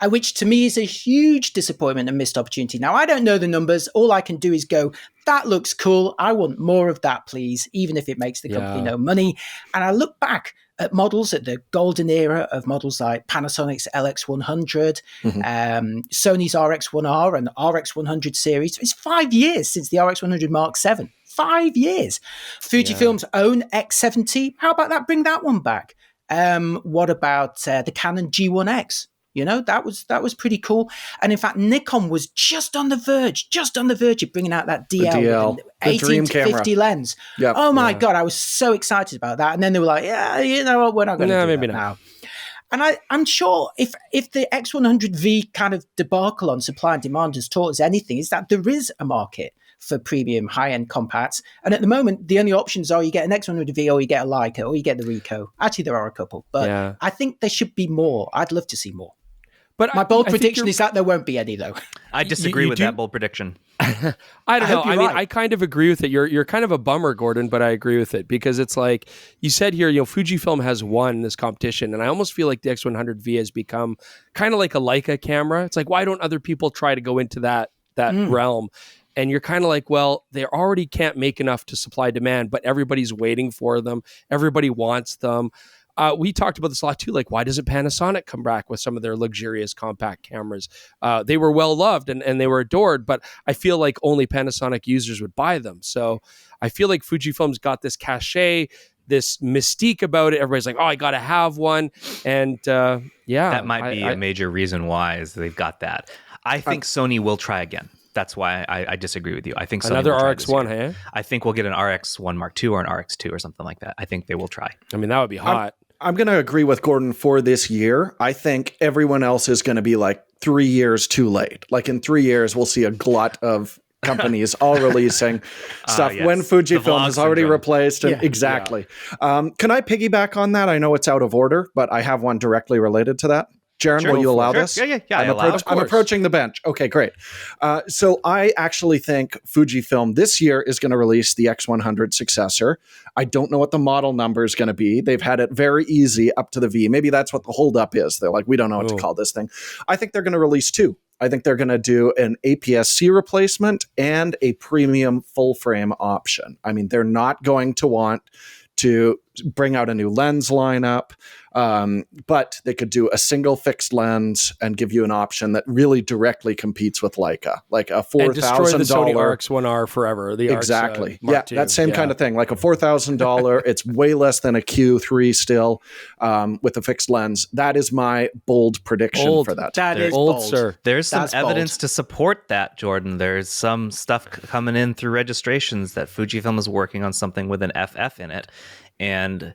Speaker 2: which to me is a huge disappointment and missed opportunity. Now, I don't know the numbers. All I can do is go, that looks cool. I want more of that, please, even if it makes the company no money. And I look back at models at the golden era of models like Panasonic's LX100, Sony's RX1R and RX100 series. It's 5 years since the RX100 Mark VII. 5 years. Fujifilm's own X70. How about that? Bring that one back. What about the Canon G1X? You know, that was pretty cool. And in fact, Nikon was just on the verge of bringing out that DL, with an 18 to 50 lens. Yep. Oh my God, I was so excited about that. And then they were like, yeah, you know what, we're not going to do that now. And I'm sure if the X100V kind of debacle on supply and demand has taught us anything, is that there is a market for premium high-end compacts. And at the moment, the only options are you get an X100V or you get a Leica or you get the Ricoh. Actually, there are a couple. But I think there should be more. I'd love to see more. But my bold prediction is that there won't be any, though.
Speaker 1: I disagree with that bold prediction.
Speaker 3: I don't know. I mean, I kind of agree with it. You're kind of a bummer, Gordan, but I agree with it, because it's like you said here, you know, Fujifilm has won this competition, and I almost feel like the X100V has become kind of like a Leica camera. It's like, why don't other people try to go into that realm? And you're kind of like, well, they already can't make enough to supply demand, but everybody's waiting for them. Everybody wants them. We talked about this a lot too. Like, why doesn't Panasonic come back with some of their luxurious compact cameras? They were well loved and they were adored, but I feel like only Panasonic users would buy them. So I feel like Fujifilm's got this cachet, this mystique about it. Everybody's like, oh, I got to have one. And
Speaker 1: that might be a major reason why is they've got that. I think Sony will try again. That's why I disagree with you. I think Sony
Speaker 3: another
Speaker 1: will
Speaker 3: RX1, hey?
Speaker 1: I think we'll get an RX1 Mark II or an RX2 or something like that. I think they will try.
Speaker 3: I mean, that would be hot.
Speaker 4: I'm going to agree with Gordan for this year. I think everyone else is going to be like 3 years too late. Like in 3 years, we'll see a glut of companies all releasing stuff when Fujifilm has already replaced. Exactly. Can I piggyback on that? I know it's out of order, but I have one directly related to that. Jaron, will you allow this?
Speaker 1: Yeah.
Speaker 4: I'm approaching the bench. Okay, great. So I actually think Fujifilm this year is going to release the X100 successor. I don't know what the model number is going to be. They've had it very easy up to the V. Maybe that's what the holdup is. They're like, we don't know what to call this thing. I think they're going to release two. I think they're going to do an APS-C replacement and a premium full frame option. I mean, they're not going to want to bring out a new lens lineup. But they could do a single fixed lens and give you an option that really directly competes with Leica, like a $4,000
Speaker 3: and destroy the Sony RX1R forever. The
Speaker 4: exactly,
Speaker 3: RX, Mark II.
Speaker 4: That same kind of thing, like a $4,000. It's way less than a Q3 still, with a fixed lens. That is my bold prediction for that.
Speaker 2: That is
Speaker 3: bold,
Speaker 2: bold,
Speaker 3: sir.
Speaker 1: There's some
Speaker 2: That's
Speaker 1: evidence
Speaker 2: bold.
Speaker 1: to support that, Jordan. There's some stuff coming in through registrations that Fujifilm is working on something with an FF in it, and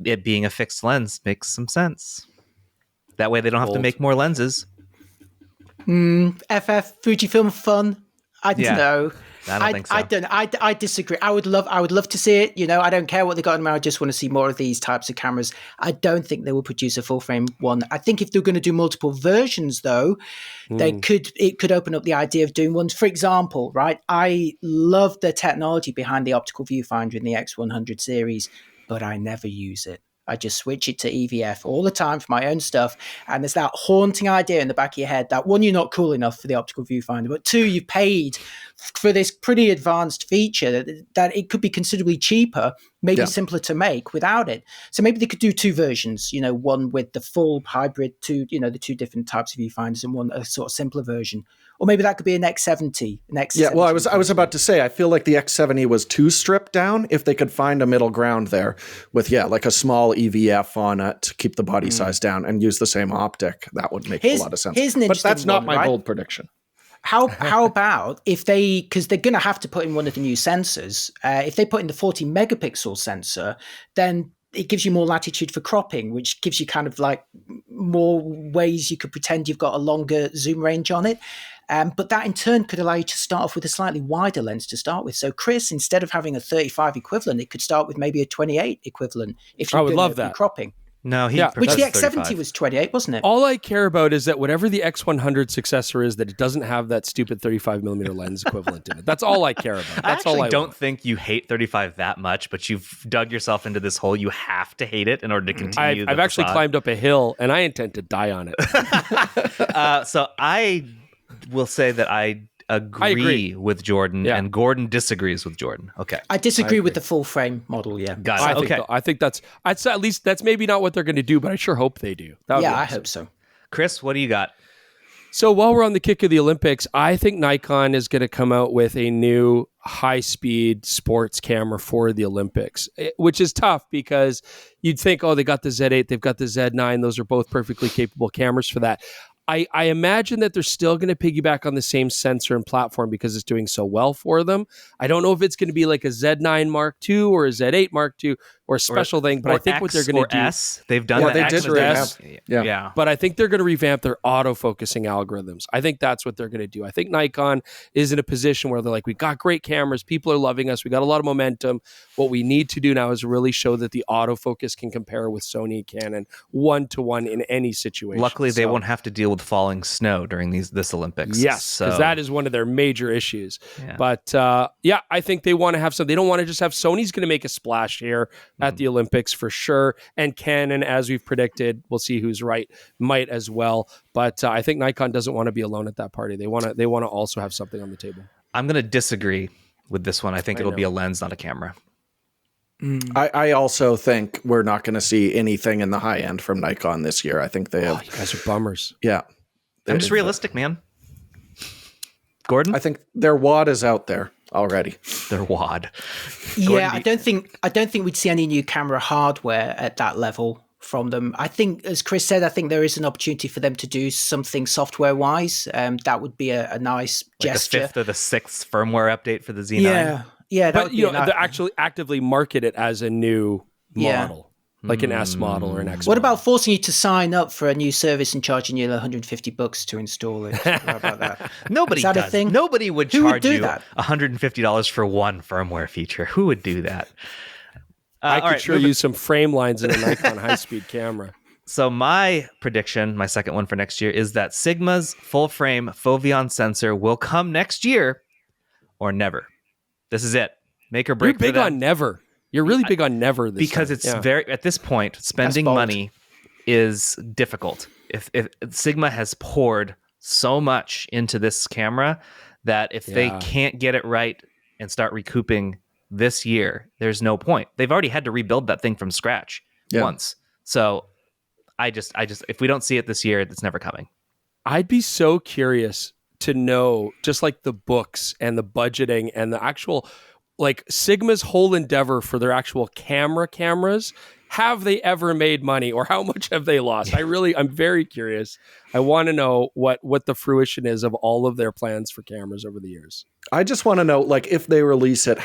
Speaker 1: it being a fixed lens makes some sense. That way they don't have to make more lenses.
Speaker 2: FF Fujifilm fun. I don't know.
Speaker 1: I don't think so.
Speaker 2: I disagree. I would love to see it. I don't care what they got in mind. I just want to see more of these types of cameras. I don't think they will produce a full frame one. I think if they're going to do multiple versions, though, it could open up the idea of doing ones. For example, right? I love the technology behind the optical viewfinder in the X100 series, but I never use it. I just switch it to EVF all the time for my own stuff. And there's that haunting idea in the back of your head that, one, you're not cool enough for the optical viewfinder, but two, you've paid for this pretty advanced feature that it could be considerably cheaper, maybe simpler to make without it. So maybe they could do two versions, one with the full hybrid, the two different types of viewfinders, and one a sort of simpler version. Or maybe that could be an X70.
Speaker 4: Well, I was about to say, I feel like the X70 was too stripped down. If they could find a middle ground there with, like a small EVF on it to keep the body size down and use the same optic, that would make a lot of sense. But that's not my bold prediction.
Speaker 2: How about if because they're going to have to put in one of the new sensors. If they put in the 40 megapixel sensor, then it gives you more latitude for cropping, which gives you kind of like more ways you could pretend you've got a longer zoom range on it. But that in turn could allow you to start off with a slightly wider lens to start with. So Chris, instead of having a 35 equivalent, it could start with maybe a 28 equivalent. If you
Speaker 3: would love that.
Speaker 2: Cropping.
Speaker 1: No,
Speaker 2: which the X70
Speaker 1: 35.
Speaker 2: was 28, wasn't it?
Speaker 3: All I care about is that whatever the X100 successor is, that it doesn't have that stupid 35 millimeter lens equivalent in it. That's all I care about. That's all I
Speaker 1: don't
Speaker 3: want.
Speaker 1: think you hate 35 that much, but you've dug yourself into this hole. You have to hate it in order to continue.
Speaker 3: I've actually climbed up a hill, and I intend to die on it.
Speaker 1: So I will say that I agree with Jordan, and Gordan disagrees with Jordan. Okay,
Speaker 2: I disagree with the full frame model. Yeah,
Speaker 1: got it.
Speaker 3: I think that's at least that's maybe not what they're going to do, but I sure hope they do.
Speaker 2: I hope so.
Speaker 1: Chris, what do you got?
Speaker 3: So while we're on the kick of the Olympics, I think Nikon is going to come out with a new high-speed sports camera for the Olympics, which is tough because you'd think, they got the Z8, they've got the Z9. Those are both perfectly capable cameras for that. I imagine that they're still going to piggyback on the same sensor and platform because it's doing so well for them. I don't know if it's going to be like a Z9 Mark II or a Z8 Mark II or a special thing, but I think what they're going to do...
Speaker 1: S. They've done that.
Speaker 4: They did revamp.
Speaker 1: Yeah.
Speaker 3: But I think they're going to revamp their autofocusing algorithms. I think that's what they're going to do. I think Nikon is in a position where they're like, we got great cameras. People are loving us. We got a lot of momentum. What we need to do now is really show that the autofocus can compare with Sony and Canon one-to-one in any situation.
Speaker 1: Luckily, they won't have to deal with falling snow during this Olympics.
Speaker 3: Yes, because that is one of their major issues. Yeah. But I think they want to have some. They don't want to just have Sony's going to make a splash here at the Olympics for sure, and Canon, as we've predicted, we'll see who's right, might as well. But I think Nikon doesn't want to be alone at that party. They want to also have something on the table. I'm
Speaker 1: going to disagree with this one. I think it'll be a lens, not a camera.
Speaker 4: I also think we're not going to see anything in the high end from Nikon this year. I think they have.
Speaker 3: You guys are bummers.
Speaker 4: Yeah.
Speaker 1: I'm just realistic, man. Gordan?
Speaker 4: I think their WAD is out there already.
Speaker 1: Their WAD.
Speaker 2: Yeah, I don't think we'd see any new camera hardware at that level from them. I think, as Chris said, I think there is an opportunity for them to do something software-wise. That would be a nice gesture.
Speaker 1: The 5th or the 6th firmware update for the Z9.
Speaker 2: Yeah.
Speaker 3: But they actually actively market it as a new model. Like an S model or an X model.
Speaker 2: What about forcing you to sign up for a new service and charging you $150 to install it? How about that?
Speaker 1: Nobody
Speaker 2: does.
Speaker 1: A thing? Nobody would charge you
Speaker 2: that?
Speaker 1: $150 for one firmware feature. Who would do that?
Speaker 3: I could sure use some frame lines in a Nikon high-speed camera.
Speaker 1: So my prediction, my second one for next year, is that Sigma's full-frame Foveon sensor will come next year or never. This is it. Make or break.
Speaker 3: You're big on never. You're really big on never this
Speaker 1: because
Speaker 3: time.
Speaker 1: It's very, at this point, spending money is difficult. If Sigma has poured so much into this camera that if they can't get it right and start recouping this year, there's no point. They've already had to rebuild that thing from scratch once. So I just if we don't see it this year, it's never coming.
Speaker 3: I'd be so curious to know, just like the books and the budgeting and the actual, like Sigma's whole endeavor for their actual cameras. Have they ever made money, or how much have they lost? I'm very curious. I want to know what the fruition is of all of their plans for cameras over the years.
Speaker 4: I just want to know, like, if they release it,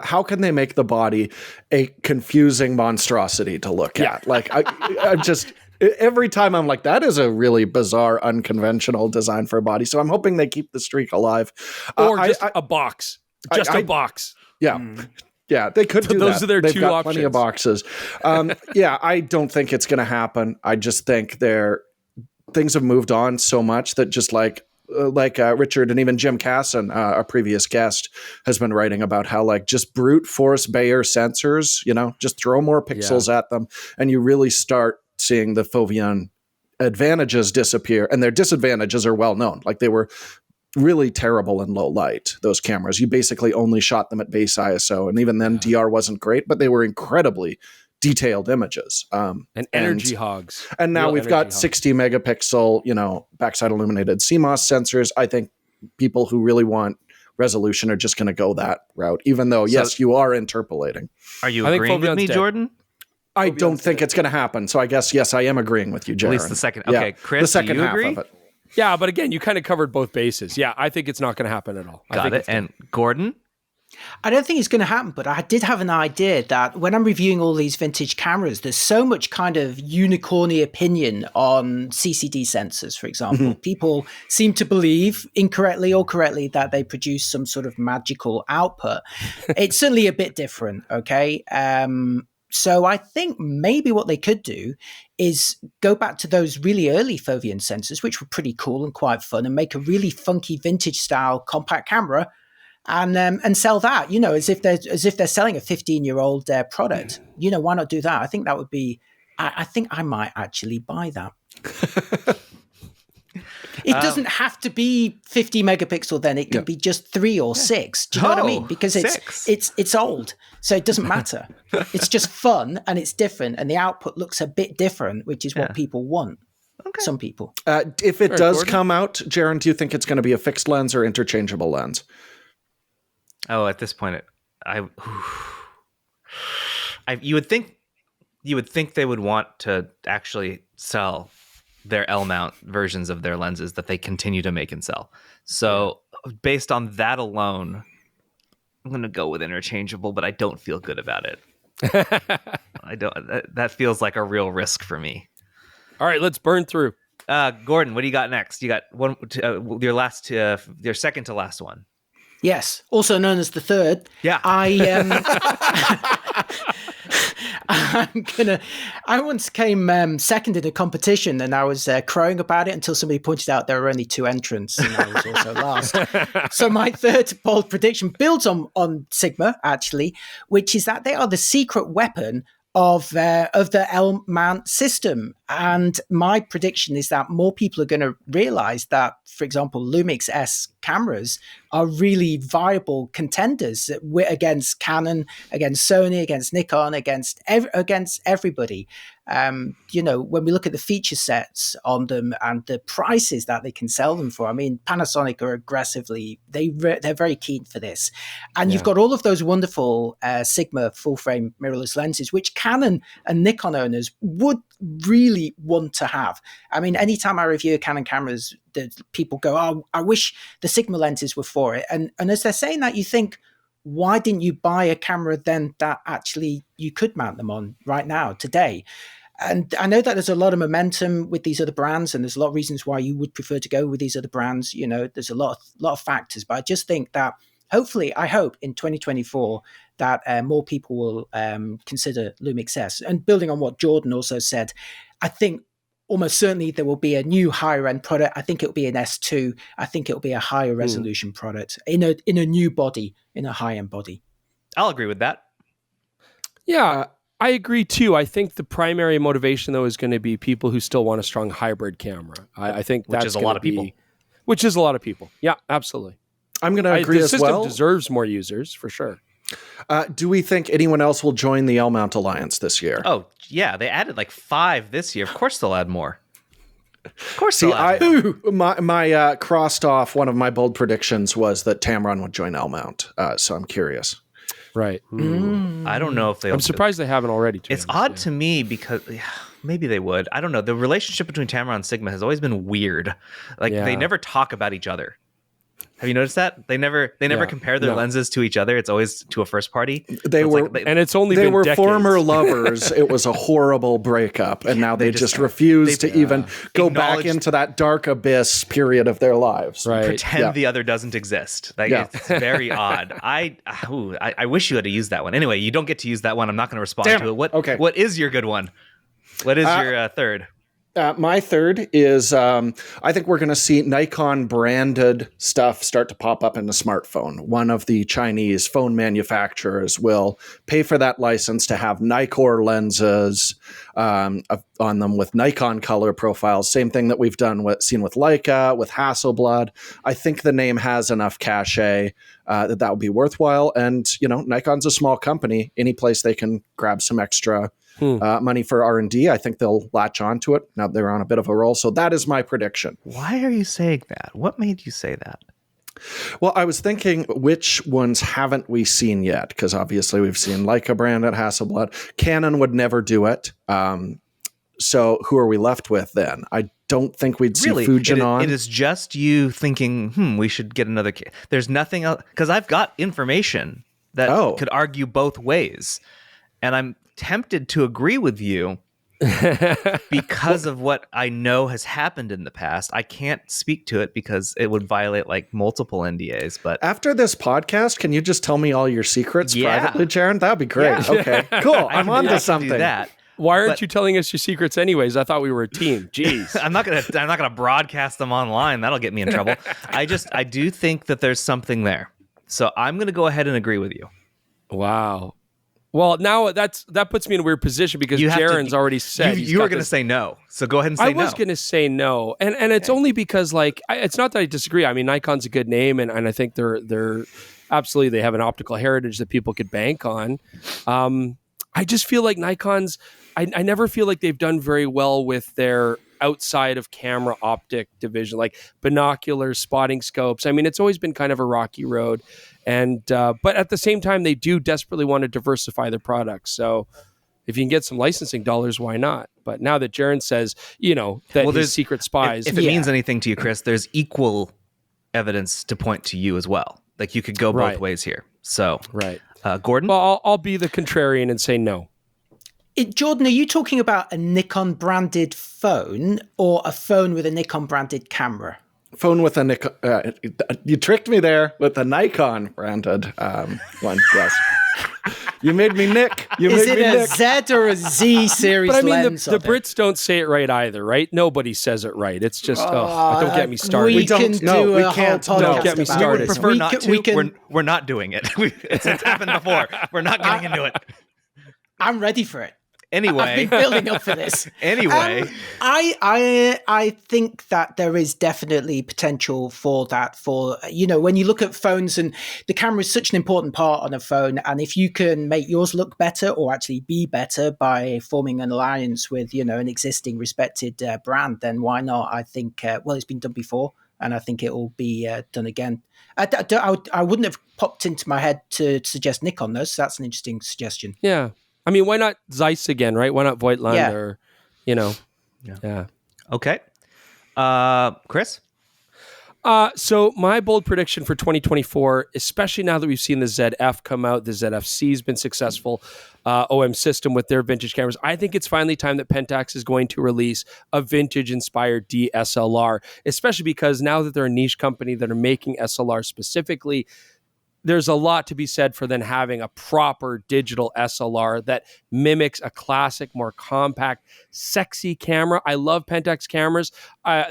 Speaker 4: how can they make the body a confusing monstrosity to look at? Like, I just, every time I'm like, that is a really bizarre, unconventional design for a body. So I'm hoping they keep the streak alive.
Speaker 3: Or a box. A box.
Speaker 4: Yeah. Yeah, they could do
Speaker 3: those
Speaker 4: that.
Speaker 3: are their
Speaker 4: They've
Speaker 3: two
Speaker 4: got
Speaker 3: options.
Speaker 4: plenty of boxes. I don't think it's going to happen. I just think things have moved on so much that just like Richard and even Jim Casson, our previous guest, has been writing about how like just brute force Bayer sensors, just throw more pixels at them, and you really start seeing the Foveon advantages disappear, and their disadvantages are well known. Like they were really terrible in low light, those cameras. You basically only shot them at base ISO, and even then DR wasn't great, but they were incredibly detailed images.
Speaker 3: And energy hogs.
Speaker 4: And now we've got 60 megapixel, backside illuminated CMOS sensors. I think people who really want resolution are just going to go that route, even though, yes, you are interpolating.
Speaker 1: Are you agreeing with me, Jordan?
Speaker 4: I don't think it's going to happen. So I guess, yes, I am agreeing with you, Jaron.
Speaker 1: At least the second. Okay, Chris,
Speaker 4: the second
Speaker 1: do you
Speaker 4: half
Speaker 1: agree?
Speaker 4: of it.
Speaker 3: Yeah, but again, you kind of covered both bases. Yeah, I think it's not going to happen at all.
Speaker 1: Got it. And Gordan?
Speaker 2: I don't think it's going to happen, but I did have an idea that when I'm reviewing all these vintage cameras, there's so much kind of unicorny opinion on CCD sensors, for example. Mm-hmm. People seem to believe, incorrectly or correctly, that they produce some sort of magical output. It's certainly a bit different, okay? So I think maybe what they could do is go back to those really early Foveon sensors, which were pretty cool and quite fun, and make a really funky vintage style compact camera, and sell that. As if they're selling a 15-year-old product. Why not do that? I think that would be. I think I might actually buy that. It doesn't have to be 50 megapixel. Then it could be just 3 or 6. Do you know what I mean? Because it's old, so it doesn't matter. It's just fun and it's different, and the output looks a bit different, which is what people want. Okay. Some people.
Speaker 4: If it does come out, Jaron, do you think it's going to be a fixed lens or interchangeable lens?
Speaker 1: Oh, at this point, you would think they would want to actually sell their L-mount versions of their lenses that they continue to make and sell. So based on that alone, I'm going to go with interchangeable, but I don't feel good about it. That feels like a real risk for me.
Speaker 3: All right, let's burn through.
Speaker 1: Gordan, what do you got next? You got one, your second to last one.
Speaker 2: Yes, also known as the third.
Speaker 1: Yeah.
Speaker 2: I once came second in a competition, and I was crowing about it until somebody pointed out there were only 2 entrants, and I was also last. So my third bold prediction builds on Sigma, actually, which is that they are the secret weapon of the L-mount system. And my prediction is that more people are going to realize that, for example, Lumix S cameras are really viable contenders against Canon, against Sony, against Nikon, against everybody. When we look at the feature sets on them and the prices that they can sell them for, I mean, Panasonic are they're very keen for this. And you've got all of those wonderful Sigma full frame mirrorless lenses, which Canon and Nikon owners would really want to have. I mean, anytime I review Canon cameras, people go, "Oh, I wish the Sigma lenses were for it." And as they're saying that, you think, why didn't you buy a camera then that actually you could mount them on right now, today? And I know that there's a lot of momentum with these other brands, and there's a lot of reasons why you would prefer to go with these other brands. There's a lot of factors, but I just think that I hope in 2024 that more people will consider Lumix S. And building on what Jordan also said, I think almost certainly there will be a new higher end product. I think it'll be an S2. I think it'll be a higher resolution product in a new body, in a high end body.
Speaker 1: I'll agree with that.
Speaker 3: Yeah, I agree too. I think the primary motivation though is going to be people who still want a strong hybrid camera. I think that's
Speaker 1: which is a lot of people.
Speaker 3: Which is a lot of people. Yeah, absolutely.
Speaker 4: I'm going to agree as well.
Speaker 3: The system deserves more users for sure.
Speaker 4: Do we think anyone else will join the L-mount Alliance this year?
Speaker 1: Oh, yeah. They added like 5 this year. Of course they'll add more. Of course
Speaker 4: See,
Speaker 1: they'll add more.
Speaker 4: my crossed off, one of my bold predictions was that Tamron would join L-mount. So I'm curious.
Speaker 3: Right.
Speaker 1: I don't know if they'll.
Speaker 3: I'm surprised they haven't already.
Speaker 1: It's odd to me because maybe they would. I don't know. The relationship between Tamron and Sigma has always been weird. Like they never talk about each other. Have you noticed that? They never compare their lenses to each other. It's always to a first party.
Speaker 3: And it's only
Speaker 4: they
Speaker 3: been
Speaker 4: were
Speaker 3: decades.
Speaker 4: former lovers. It was a horrible breakup, and now they just refuse to even go back into that dark abyss period of their lives.
Speaker 3: Right.
Speaker 1: Pretend the other doesn't exist. Like it's very odd. I wish you had to use that one. Anyway, you don't get to use that one. I'm not going to respond to it. What is your good one? What is your third?
Speaker 4: My third is I think we're going to see Nikon branded stuff start to pop up in the smartphone. One of the Chinese phone manufacturers will pay for that license to have Nikkor lenses on them with Nikon color profiles. Same thing that we've seen with Leica, with Hasselblad. I think the name has enough cachet that would be worthwhile. And, Nikon's a small company. Any place they can grab some extra money for R&D, I think they'll latch on to it. Now they're on a bit of a roll. So that is my prediction.
Speaker 1: Why are you saying that? What made you say that?
Speaker 4: Well, I was thinking, which ones haven't we seen yet? Because obviously we've seen Leica branded, Hasselblad. Canon would never do it. So who are we left with then? I don't think we'd see Fujinon.
Speaker 1: It is just you thinking, we should get another. There's nothing else. Because I've got information that could argue both ways. And I'm tempted to agree with you because of what I know has happened in the past. I can't speak to it because it would violate like multiple NDAs. But
Speaker 4: after this podcast, can you just tell me all your secrets privately, Jaron? That'd be great. Yeah. Okay, cool. I'm on to something.
Speaker 1: That.
Speaker 3: Why aren't you telling us your secrets anyways? I thought we were a team. Jeez.
Speaker 1: I'm not gonna broadcast them online. That'll get me in trouble. I do think that there's something there. So I'm gonna go ahead and agree with you.
Speaker 3: Wow. Well, now that puts me in a weird position because Jaron's already said
Speaker 1: you were going to say no. So go ahead and say no.
Speaker 3: I was going to say no, and it's only because it's not that I disagree. I mean, Nikon's a good name, and I think they're absolutely, they have an optical heritage that people could bank on. I just feel like Nikon's. I never feel like they've done very well with their outside of camera optic division, like binoculars, spotting scopes. I mean, it's always been kind of a rocky road. And but at the same time, they do desperately want to diversify their products. So if you can get some licensing dollars, why not? But now that Jaron says, that his secret spies.
Speaker 1: If it means anything to you, Chris, there's equal evidence to point to you as well. Like you could go both ways here. So, Gordan?
Speaker 3: Well, I'll be the contrarian and say no.
Speaker 2: Jordan, are you talking about a Nikon-branded phone or a phone with a Nikon-branded camera?
Speaker 4: Phone with a Nikon. You tricked me there with a Nikon branded one. Yes. You made me Nick.
Speaker 2: Is it a Z or a Z series
Speaker 3: but I mean,
Speaker 2: lens?
Speaker 3: The Brits don't say it right either, right? Nobody says it right. It's just, don't get me started.
Speaker 2: We can't. Don't
Speaker 3: get me started.
Speaker 1: We would prefer not to. We're not doing it. It's happened before. We're not getting into it.
Speaker 2: I'm ready for it.
Speaker 1: Anyway,
Speaker 2: I've been building up for this.
Speaker 1: Anyway,
Speaker 2: I think that there is definitely potential for that. For when you look at phones, and the camera is such an important part on a phone, and if you can make yours look better or actually be better by forming an alliance with an existing respected brand, then why not? I think it's been done before, and I think it will be done again. I wouldn't have popped into my head to suggest Nikon though, so that's an interesting suggestion.
Speaker 3: Yeah. I mean, why not Zeiss again, right? Why not Voigtland or, Yeah.
Speaker 1: Okay. Chris?
Speaker 3: So my bold prediction for 2024, especially now that we've seen the ZF come out, the ZF-C has been successful, OM system with their vintage cameras. I think it's finally time that Pentax is going to release a vintage-inspired DSLR, especially because now that they're a niche company that are making SLR specifically, there's a lot to be said for then having a proper digital SLR that mimics a classic, more compact, sexy camera. I love Pentax cameras.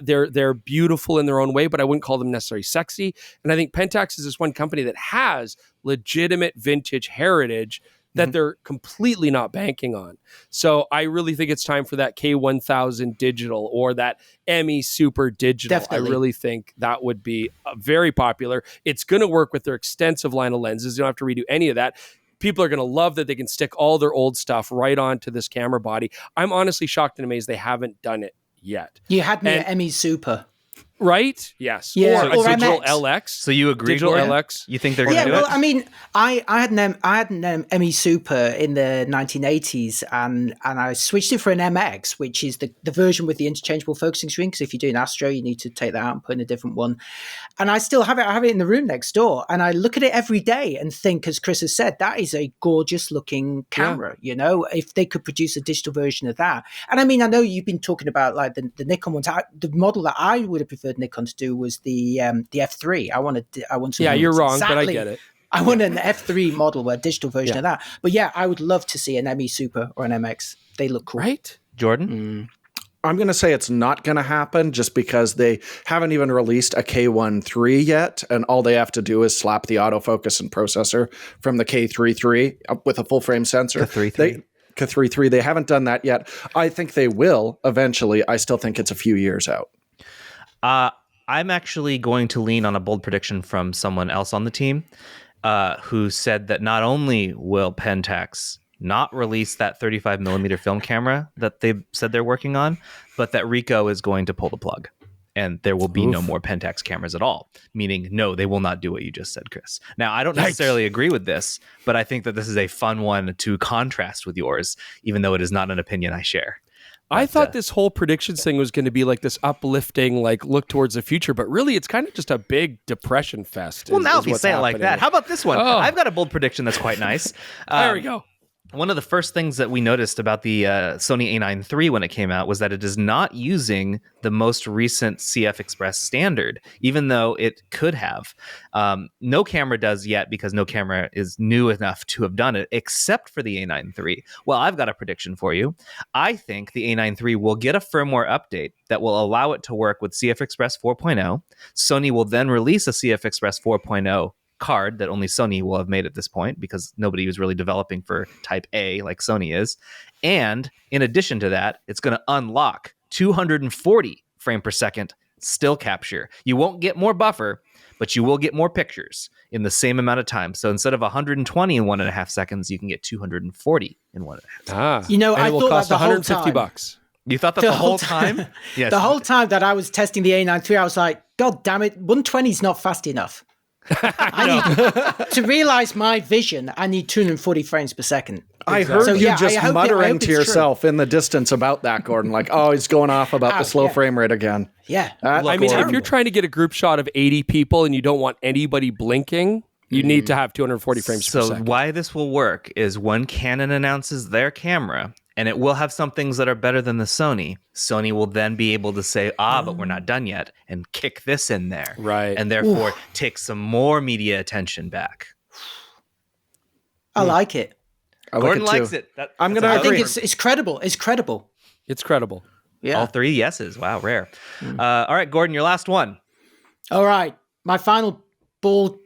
Speaker 3: They're beautiful in their own way, but I wouldn't call them necessarily sexy. And I think Pentax is this one company that has legitimate vintage heritage that they're completely not banking on. So I really think it's time for that K1000 digital or that ME Super digital.
Speaker 2: Definitely.
Speaker 3: I really think that would be very popular. It's going to work with their extensive line of lenses. You don't have to redo any of that. People are going to love that they can stick all their old stuff right onto this camera body. I'm honestly shocked and amazed they haven't done it yet.
Speaker 2: You had me at ME Super.
Speaker 3: Right? Yes.
Speaker 2: Yeah,
Speaker 3: or a
Speaker 2: or
Speaker 3: digital
Speaker 2: MX.
Speaker 3: LX.
Speaker 1: So you agree,
Speaker 3: Digital
Speaker 1: Gordan?
Speaker 3: LX.
Speaker 1: You think they're going to do
Speaker 2: well,
Speaker 1: it?
Speaker 2: I mean, I had an ME Super in the 1980s, and I switched it for an MX, which is the version with the interchangeable focusing screen. Because if you're doing Astro, you need to take that out and put in a different one. And I still have it. I have it in the room next door, and I look at it every day and think, as Chris has said, that is a gorgeous looking camera. You know, if they could produce a digital version of that. And I mean, I know you've been talking about like the Nikon ones. The model that I would have preferred Nikon to do was the F3. I want to.
Speaker 3: Yeah, you're wrong, but I get it.
Speaker 2: I want an F3 model, a digital version of that. But yeah, I would love to see an ME Super or an MX. They look cool.
Speaker 3: Right?
Speaker 1: Jordan?
Speaker 4: I'm going to say it's not going to happen just because they haven't even released a K1 yet, and all they have to do is slap the autofocus and processor from the K3 up with a full frame sensor. K3. They haven't done that yet. I think they will eventually. I still think it's a few years out.
Speaker 1: I'm actually going to lean on a bold prediction from someone else on the team who said that not only will Pentax not release that 35 millimeter film camera that they said they're working on, but that Ricoh is going to pull the plug and there will be no more Pentax cameras at all. Meaning, no, they will not do what you just said, Chris. Now, I don't necessarily agree with this, but I think that this is a fun one to contrast with yours, even though it is not an opinion I share.
Speaker 3: I thought this whole predictions thing was going to be like this uplifting, like look towards the future, but really it's kind of just a big depression fest.
Speaker 1: Well, now if you say it like that, how about this one?
Speaker 3: Oh.
Speaker 1: I've got a bold prediction that's quite nice.
Speaker 3: There we go.
Speaker 1: One of the first things that we noticed about the Sony A9 III when it came out was that it is not using the most recent CF Express standard, even though it could have. No camera does yet because no camera is new enough to have done it, except for the A9 III. Well, I've got a prediction for you. I think the A9 III will get a firmware update that will allow it to work with CF Express 4.0. Sony will then release a CF Express 4.0 card that only Sony will have made at this point because nobody was really developing for type A like Sony is. And in addition to that, it's going to unlock 240 frame per second still capture. You won't get more buffer, but you will get more pictures in the same amount of time. So instead of 120 in 1.5 seconds, you can get 240 in 1.5 seconds.
Speaker 2: You know,
Speaker 3: and
Speaker 2: I
Speaker 3: it will
Speaker 2: thought
Speaker 3: cost
Speaker 2: that the whole
Speaker 3: $150.
Speaker 2: time.
Speaker 1: You thought that the whole time? Yes.
Speaker 2: The whole time that I was testing the A9 III, I was like, God damn it, 120 is not fast enough. I need to realize my vision. I need 240 frames per second.
Speaker 4: I heard
Speaker 2: So,
Speaker 4: you
Speaker 2: yeah,
Speaker 4: just
Speaker 2: I hope
Speaker 4: muttering
Speaker 2: it's
Speaker 4: to yourself in the distance about that, Gordan. Like, oh, he's going off about the slow frame rate again.
Speaker 2: Yeah.
Speaker 3: I mean, if you're trying to get a group shot of 80 people and you don't want anybody blinking, you need to have 240 frames per second.
Speaker 1: So why this will work is when Canon announces their camera, and it will have some things that are better than the Sony will then be able to say, but we're not done yet, and kick this in there.
Speaker 3: Right.
Speaker 1: And therefore take some more media attention back.
Speaker 2: I like it.
Speaker 1: Gordan likes it.
Speaker 4: I'm going to
Speaker 2: I
Speaker 4: agree.
Speaker 2: think it's credible. It's credible.
Speaker 3: It's credible.
Speaker 2: Yeah.
Speaker 1: All three yeses. Wow, rare. All right, Gordan, your last one.
Speaker 2: All right. My final bold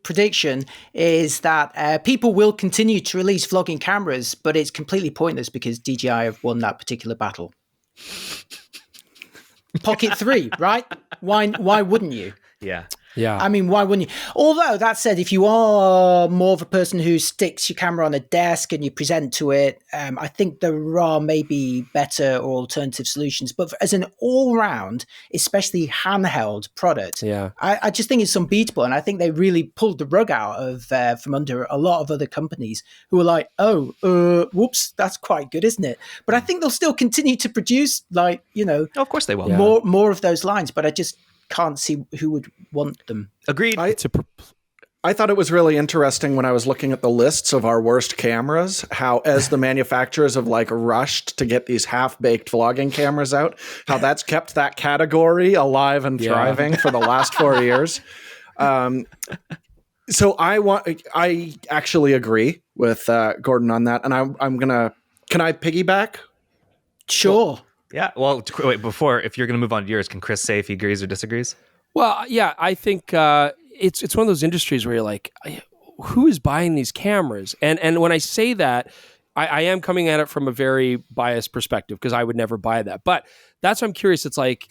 Speaker 2: prediction is that people will continue to release vlogging cameras, but it's completely pointless because DJI have won that particular battle. Pocket 3, right? Why wouldn't you?
Speaker 1: Yeah.
Speaker 3: Yeah.
Speaker 2: I mean, why wouldn't you? Although, that said, if you are more of a person who sticks your camera on a desk and you present to it, I think there are maybe better or alternative solutions. But as an all-round, especially handheld product, I just think it's unbeatable. And I think they really pulled the rug out of from under a lot of other companies who are like, whoops, that's quite good, isn't it? But I think they'll still continue to produce,
Speaker 1: of course they will.
Speaker 2: More of those lines. But I just can't see who would want them.
Speaker 1: Agreed.
Speaker 4: I thought it was really interesting when I was looking at the lists of our worst cameras, how as the manufacturers have rushed to get these half-baked vlogging cameras out, how that's kept that category alive and thriving for the last 4 years. So I actually agree with Gordan on that, and can I piggyback?
Speaker 2: Sure.
Speaker 1: Yeah. Well, wait, if you're going to move on to yours, can Chris say if he agrees or disagrees?
Speaker 3: Well, yeah, I think it's one of those industries where you're like, who is buying these cameras? And when I say that, I am coming at it from a very biased perspective because I would never buy that. But that's why I'm curious. It's like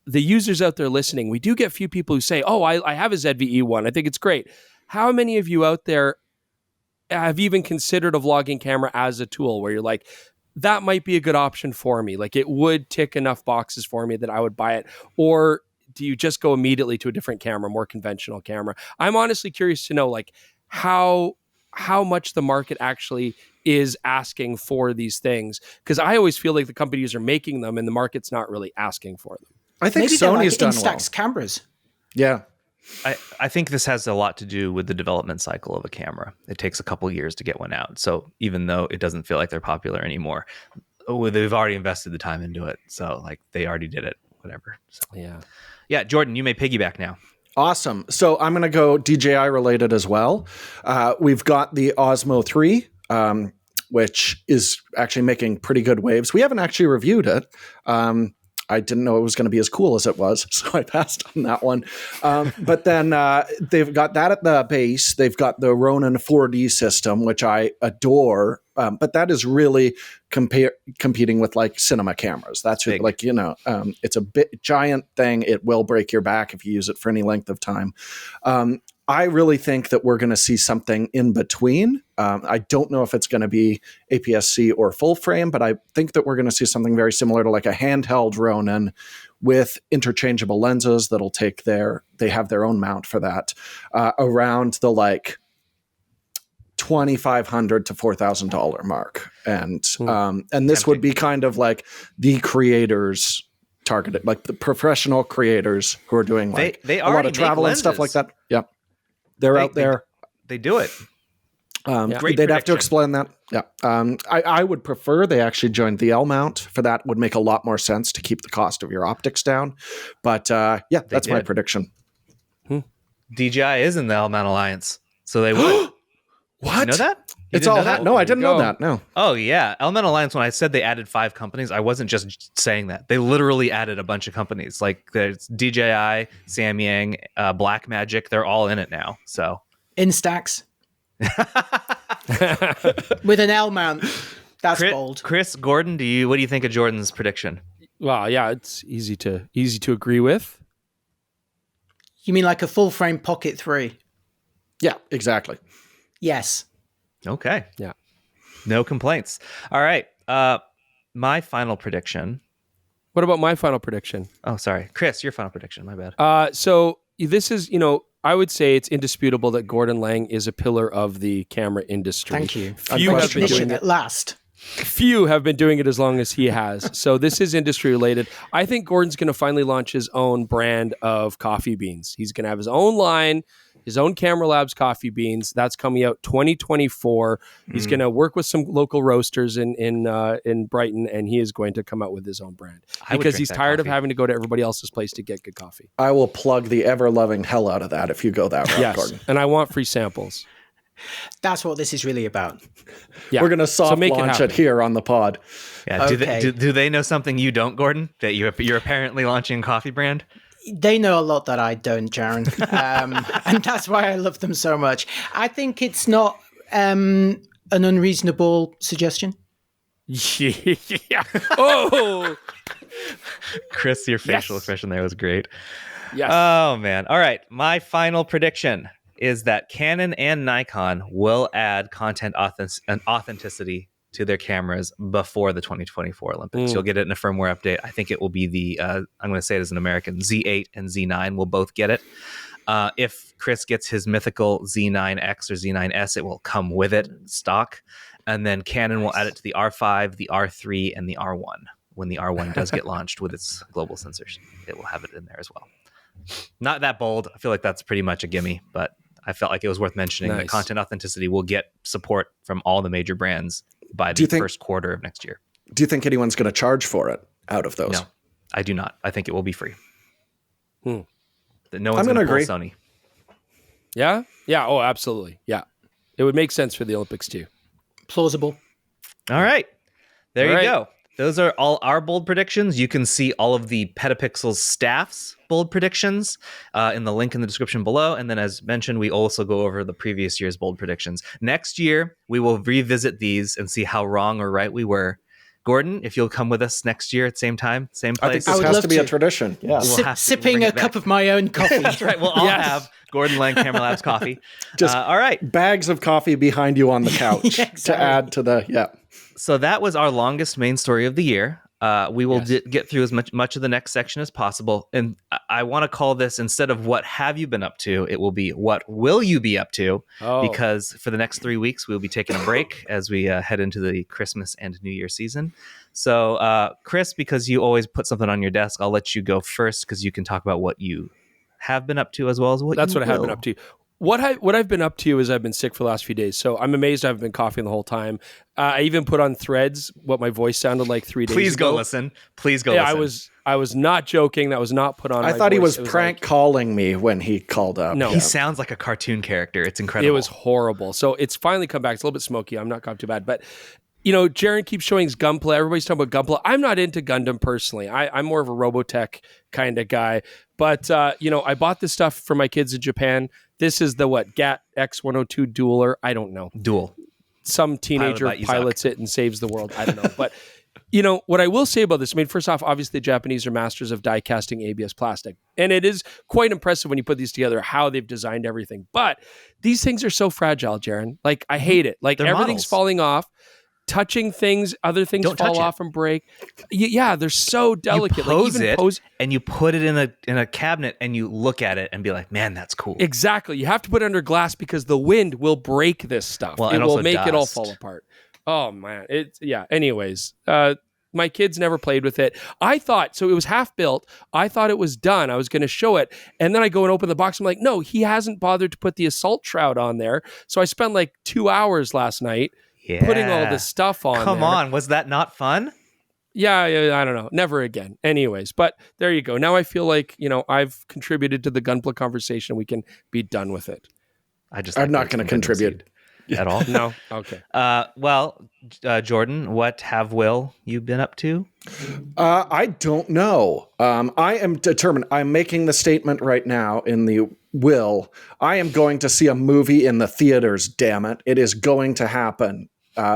Speaker 3: the users out there listening, we do get a few people who say, oh, I have a ZV-E one. I think it's great. How many of you out there have even considered a vlogging camera as a tool where you're like, that might be a good option for me? Like it would tick enough boxes for me that I would buy it. Or do you just go immediately to a different camera, more conventional camera? I'm honestly curious to know like how much the market actually is asking for these things. Because I always feel like the companies are making them and the market's not really asking for them.
Speaker 4: I think Sony's done well.
Speaker 2: Instax cameras.
Speaker 4: Yeah.
Speaker 1: I think this has a lot to do with the development cycle of a camera. It takes a couple years to get one out. So even though it doesn't feel like they're popular anymore, they've already invested the time into it. So like they already did it, whatever. So, yeah. Jordan, you may piggyback now.
Speaker 4: Awesome. So I'm going to go DJI related as well. We've got the Osmo 3, which is actually making pretty good waves. We haven't actually reviewed it. I didn't know it was going to be as cool as it was, so I passed on that one. But then they've got that at the base. They've got the Ronin 4D system, which I adore. But that is really competing with like cinema cameras. That's like, it's a giant thing. It will break your back if you use it for any length of time. I really think that we're going to see something in between. I don't know if it's going to be APS-C or full frame, but I think that we're going to see something very similar to like a handheld Ronin with interchangeable lenses that'll they have their own mount for that, around the like $2,500 to $4,000 mark. And this would be kind of like the creators targeted, like the professional creators who are doing like
Speaker 1: they
Speaker 4: a lot of travel and stuff like that. Yeah. They're out there.
Speaker 1: They do it.
Speaker 4: They'd have to explain that. Yeah. I would prefer they actually joined the L mount. For that would make a lot more sense to keep the cost of your optics down. But that's my prediction.
Speaker 1: DJI is in the L mount alliance, so they would.
Speaker 4: What?
Speaker 1: You know that?
Speaker 4: It's all that? No, I didn't know that. No.
Speaker 1: Oh, yeah. L mount alliance, when I said they added 5 companies, I wasn't just saying that. They literally added a bunch of companies. Like there's DJI, Samyang, Blackmagic. They're all in it now. So
Speaker 2: Instax. With an L mount. That's bold.
Speaker 1: Chris, Gordan, what do you think of Jordan's prediction?
Speaker 3: Well, yeah, it's easy to agree with.
Speaker 2: You mean like a full frame Pocket 3?
Speaker 4: Yeah, exactly.
Speaker 2: Yes.
Speaker 1: Okay.
Speaker 3: Yeah.
Speaker 1: No complaints. All right. My final prediction.
Speaker 3: What about my final prediction?
Speaker 1: Oh, sorry. Chris, your final prediction. My bad.
Speaker 3: So this is, I would say it's indisputable that Gordan Laing is a pillar of the camera industry.
Speaker 2: Thank you.
Speaker 3: Few have been doing it
Speaker 2: at last.
Speaker 3: Few have been doing it as long as he has. So this is industry related. I think Gordan's going to finally launch his own brand of coffee beans. He's going to have his own line, his own Camera Labs coffee beans. That's coming out 2024. He's going to work with some local roasters in Brighton, and he is going to come out with his own brand because he's tired of having to go to everybody else's place to get good coffee.
Speaker 4: I will plug the ever-loving hell out of that if you go that route, Gordan.
Speaker 3: And I want free samples.
Speaker 2: That's what this is really about.
Speaker 4: Yeah. We're going to soft launch it here on the pod.
Speaker 1: Yeah.
Speaker 2: Okay.
Speaker 1: Do they know something you don't, Gordan? That you're apparently launching a coffee brand?
Speaker 2: They know a lot that I don't, Jaron. And that's why I love them so much. I think it's not an unreasonable suggestion.
Speaker 3: Yeah. Oh!
Speaker 1: Chris, your facial expression there was great.
Speaker 3: Yes.
Speaker 1: Oh, man. All right. My final prediction is that Canon and Nikon will add content and authenticity to their cameras before the 2024 Olympics. You'll get it in a firmware update. I think it will be the, I'm going to say it as an American, Z8 and Z9 will both get it. If Chris gets his mythical Z9X or Z9S, it will come with it stock. And then Canon will add it to the R5, the R3, and the R1. When the R1 does get launched with its global sensors, it will have it in there as well. Not that bold. I feel like that's pretty much a gimme, but I felt like it was worth mentioning that content authenticity will get support from all the major brands by the first quarter of next year.
Speaker 4: Do you think anyone's going to charge for it out of those?
Speaker 1: No, I do not. I think it will be free. No
Speaker 4: I'm
Speaker 1: one's going to
Speaker 4: agree.
Speaker 1: pull Sony.
Speaker 3: Yeah? Yeah. Oh, absolutely. Yeah. It would make sense for the Olympics too.
Speaker 2: Plausible.
Speaker 1: All right. There you go. Those are all our bold predictions. You can see all of the PetaPixel's staff's bold predictions in the link in the description below. And then, as mentioned, we also go over the previous year's bold predictions. Next year, we will revisit these and see how wrong or right we were. Gordan, if you'll come with us next year at the same time, same place.
Speaker 4: I think this has to be a tradition. Yeah.
Speaker 2: Sipping a cup of my own coffee.
Speaker 1: That's right. We'll all have Gordan Laing Camera Labs coffee.
Speaker 4: Just
Speaker 1: all right.
Speaker 4: Bags of coffee behind you on the couch to add to the,
Speaker 1: So that was our longest main story of the year. We will get through as much of the next section as possible. And I want to call this, instead of what have you been up to, it will be what will you be up to? Because for the next 3 weeks, we'll be taking a break as we head into the Christmas and New Year season. So Chris, because you always put something on your desk, I'll let you go first because you can talk about what you have been up to as well as what
Speaker 3: That's
Speaker 1: you
Speaker 3: what
Speaker 1: will.
Speaker 3: I have been up to. What I've been up to is I've been sick for the last few days, so I'm amazed I haven't been coughing the whole time. I even put on Threads what my voice sounded like 3 days ago.
Speaker 1: Please go listen.
Speaker 3: I was not joking. That was not put on.
Speaker 4: I thought he was prank calling me when he called up.
Speaker 1: No, he sounds like a cartoon character. It's incredible.
Speaker 3: It was horrible. So it's finally come back. It's a little bit smoky. I'm not coughing too bad, but Jaron keeps showing his Gunpla. Everybody's talking about Gunpla. I'm not into Gundam personally. I'm more of a Robotech kind of guy. But I bought this stuff for my kids in Japan. This is the GAT X102 dueler. I don't know.
Speaker 1: Duel.
Speaker 3: Some teenager pilots it and saves the world. I don't know. But what I will say about this, first off, obviously the Japanese are masters of die casting ABS plastic. And it is quite impressive when you put these together, how they've designed everything. But these things are so fragile, Jaron. Like, I hate it. Like,
Speaker 1: They're
Speaker 3: everything's
Speaker 1: models.
Speaker 3: Falling off. Touching things, other things fall off and break. Yeah, they're so delicate.
Speaker 1: You pose and you put it in a cabinet and you look at it and be like, man, that's cool.
Speaker 3: Exactly. You have to put it under glass because the wind will break this stuff.
Speaker 1: Well,
Speaker 3: it
Speaker 1: and
Speaker 3: will
Speaker 1: also
Speaker 3: make
Speaker 1: dust.
Speaker 3: it all fall apart. Oh man. Anyways, my kids never played with it. I thought, so it was half built. I thought it was done. I was going to show it. And then I go and open the box. I'm like, no, he hasn't bothered to put the assault shroud on there. So I spent like 2 hours last night putting all this stuff on.
Speaker 1: Come on, was that not fun?
Speaker 3: Yeah, I don't know. Never again. Anyways, but there you go. Now I feel like, I've contributed to the Gunpla conversation. We can be done with it.
Speaker 4: I'm not going to contribute
Speaker 1: at all.
Speaker 3: No? Okay.
Speaker 1: Jordan, what will you been up to?
Speaker 4: I don't know. I am determined. I'm making the statement right now in the will. I am going to see a movie in the theaters, damn it. It is going to happen.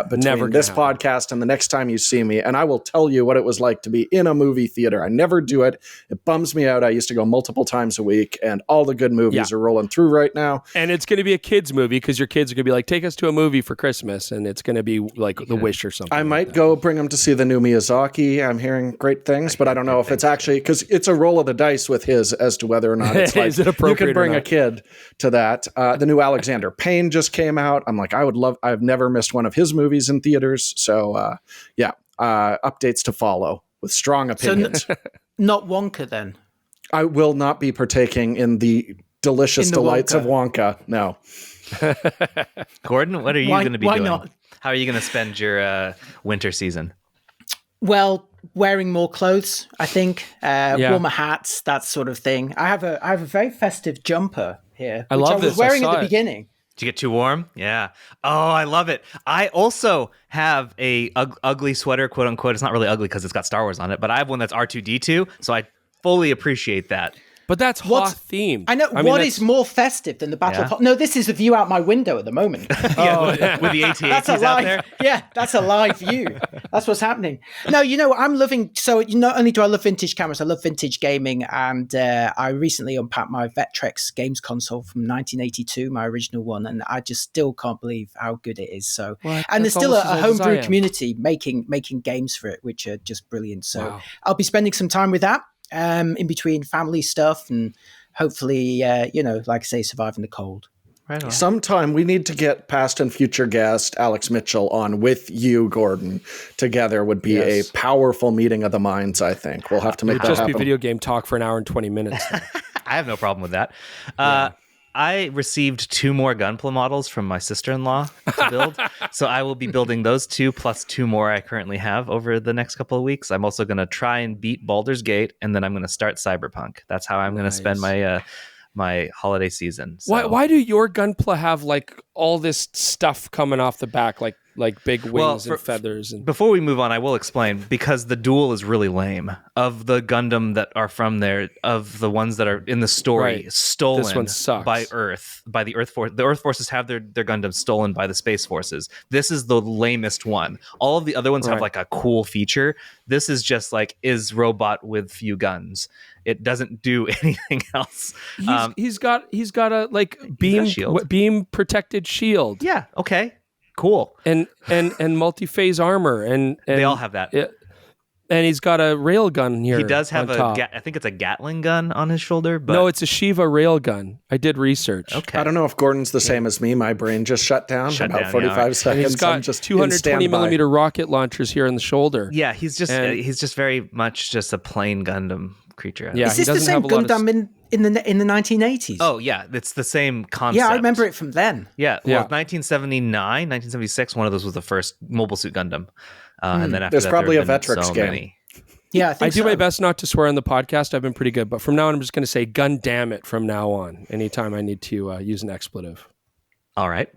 Speaker 4: Between this podcast and the next time you see me, and I will tell you what it was like to be in a movie theater. I never do it. It bums me out. I used to go multiple times a week, and all the good movies are rolling through right now.
Speaker 3: And it's going to be a kids movie because your kids are going to be like, take us to a movie for Christmas, and it's going to be like The Wish or something.
Speaker 4: I might go bring them to see the new Miyazaki. I'm hearing great things, but I don't know if it's actually, because it's a roll of the dice with his as to whether or not it's like,
Speaker 3: Is it appropriate
Speaker 4: you can bring a kid to that. The new Alexander Payne just came out. I'm like, I've never missed one of his movies in theaters. So updates to follow with strong opinions.
Speaker 2: So not Wonka then?
Speaker 4: I will not be partaking in the delicious delights of Wonka. No.
Speaker 1: Gordan, what are you going to be doing?
Speaker 2: Not?
Speaker 1: How are you going to spend your winter season?
Speaker 2: Well, wearing more clothes, I think. Warmer hats, that sort of thing. I have a very festive jumper here, which I was wearing at the beginning.
Speaker 1: Did you get too warm? Yeah. Oh, I love it. I also have a ugly sweater, quote unquote. It's not really ugly because it's got Star Wars on it, but I have one that's R2-D2, so I fully appreciate that.
Speaker 3: But that's Hoth themed.
Speaker 2: I know. What is more festive than the Battle of Hoth? No, this is a view out my window at the moment.
Speaker 1: With the AT-ATs out there.
Speaker 2: Yeah, that's a live view. That's what's happening. No, I'm loving. So not only do I love vintage cameras, I love vintage gaming, and I recently unpacked my Vectrex games console from 1982, my original one, and I just still can't believe how good it is. So, and there's still a homebrew community making games for it, which are just brilliant. So I'll be spending some time with that. In between family stuff and hopefully, like I say, surviving the cold.
Speaker 1: Right on.
Speaker 4: Sometime we need to get past and future guest Alex Mitchell on with you, Gordan. Together would be a powerful meeting of the minds, I think. We'll have to make that happen.
Speaker 3: It would just be video game talk for an hour and 20 minutes.
Speaker 1: I have no problem with that. I received 2 more Gunpla models from my sister-in-law to build. So I will be building those 2 plus 2 more I currently have over the next couple of weeks. I'm also going to try and beat Baldur's Gate, and then I'm going to start Cyberpunk. That's how I'm going to spend my my holiday season. So.
Speaker 3: Why do your Gunpla have like all this stuff coming off the back? Like like big wings and feathers. And
Speaker 1: before we move on, I will explain, because the duel is really lame. Of the Gundam that are from there, of the ones that are in the story, stolen
Speaker 3: this one sucks.
Speaker 1: by the Earth Force. The Earth Forces have their Gundams stolen by the Space Forces. This is the lamest one. All of the other ones have like a cool feature. This is just like, is robot with few guns. It doesn't do anything else.
Speaker 3: He's got a like beam protected shield.
Speaker 1: Yeah. Okay. Cool.
Speaker 3: And multi-phase armor and
Speaker 1: they all have that.
Speaker 3: And he's got a rail gun here.
Speaker 1: He does have I think it's a Gatling gun on his shoulder. But
Speaker 3: no, it's a Shiva rail gun. I did research.
Speaker 1: Okay.
Speaker 4: I don't know if Gordon's the same as me. My brain just shut down for about 45 seconds.
Speaker 3: And he's got
Speaker 4: just
Speaker 3: 220 millimeter rocket launchers here in the shoulder.
Speaker 1: Yeah, he's just very much just a plain Gundam creature.
Speaker 2: Yeah, is this the same Gundam in the 1980s?
Speaker 1: Oh yeah, it's the same concept.
Speaker 2: Yeah, I remember it from then.
Speaker 1: Yeah, well, 1979, 1976, one of those was the first Mobile Suit Gundam. And then after
Speaker 4: there's
Speaker 1: that,
Speaker 4: probably a
Speaker 1: Vectrex
Speaker 4: game.
Speaker 1: Many.
Speaker 2: Yeah,
Speaker 3: I do my best not to swear on the podcast. I've been pretty good, but from now on, I'm just going to say "gun damn it" from now on. Anytime I need to use an expletive.
Speaker 1: All right.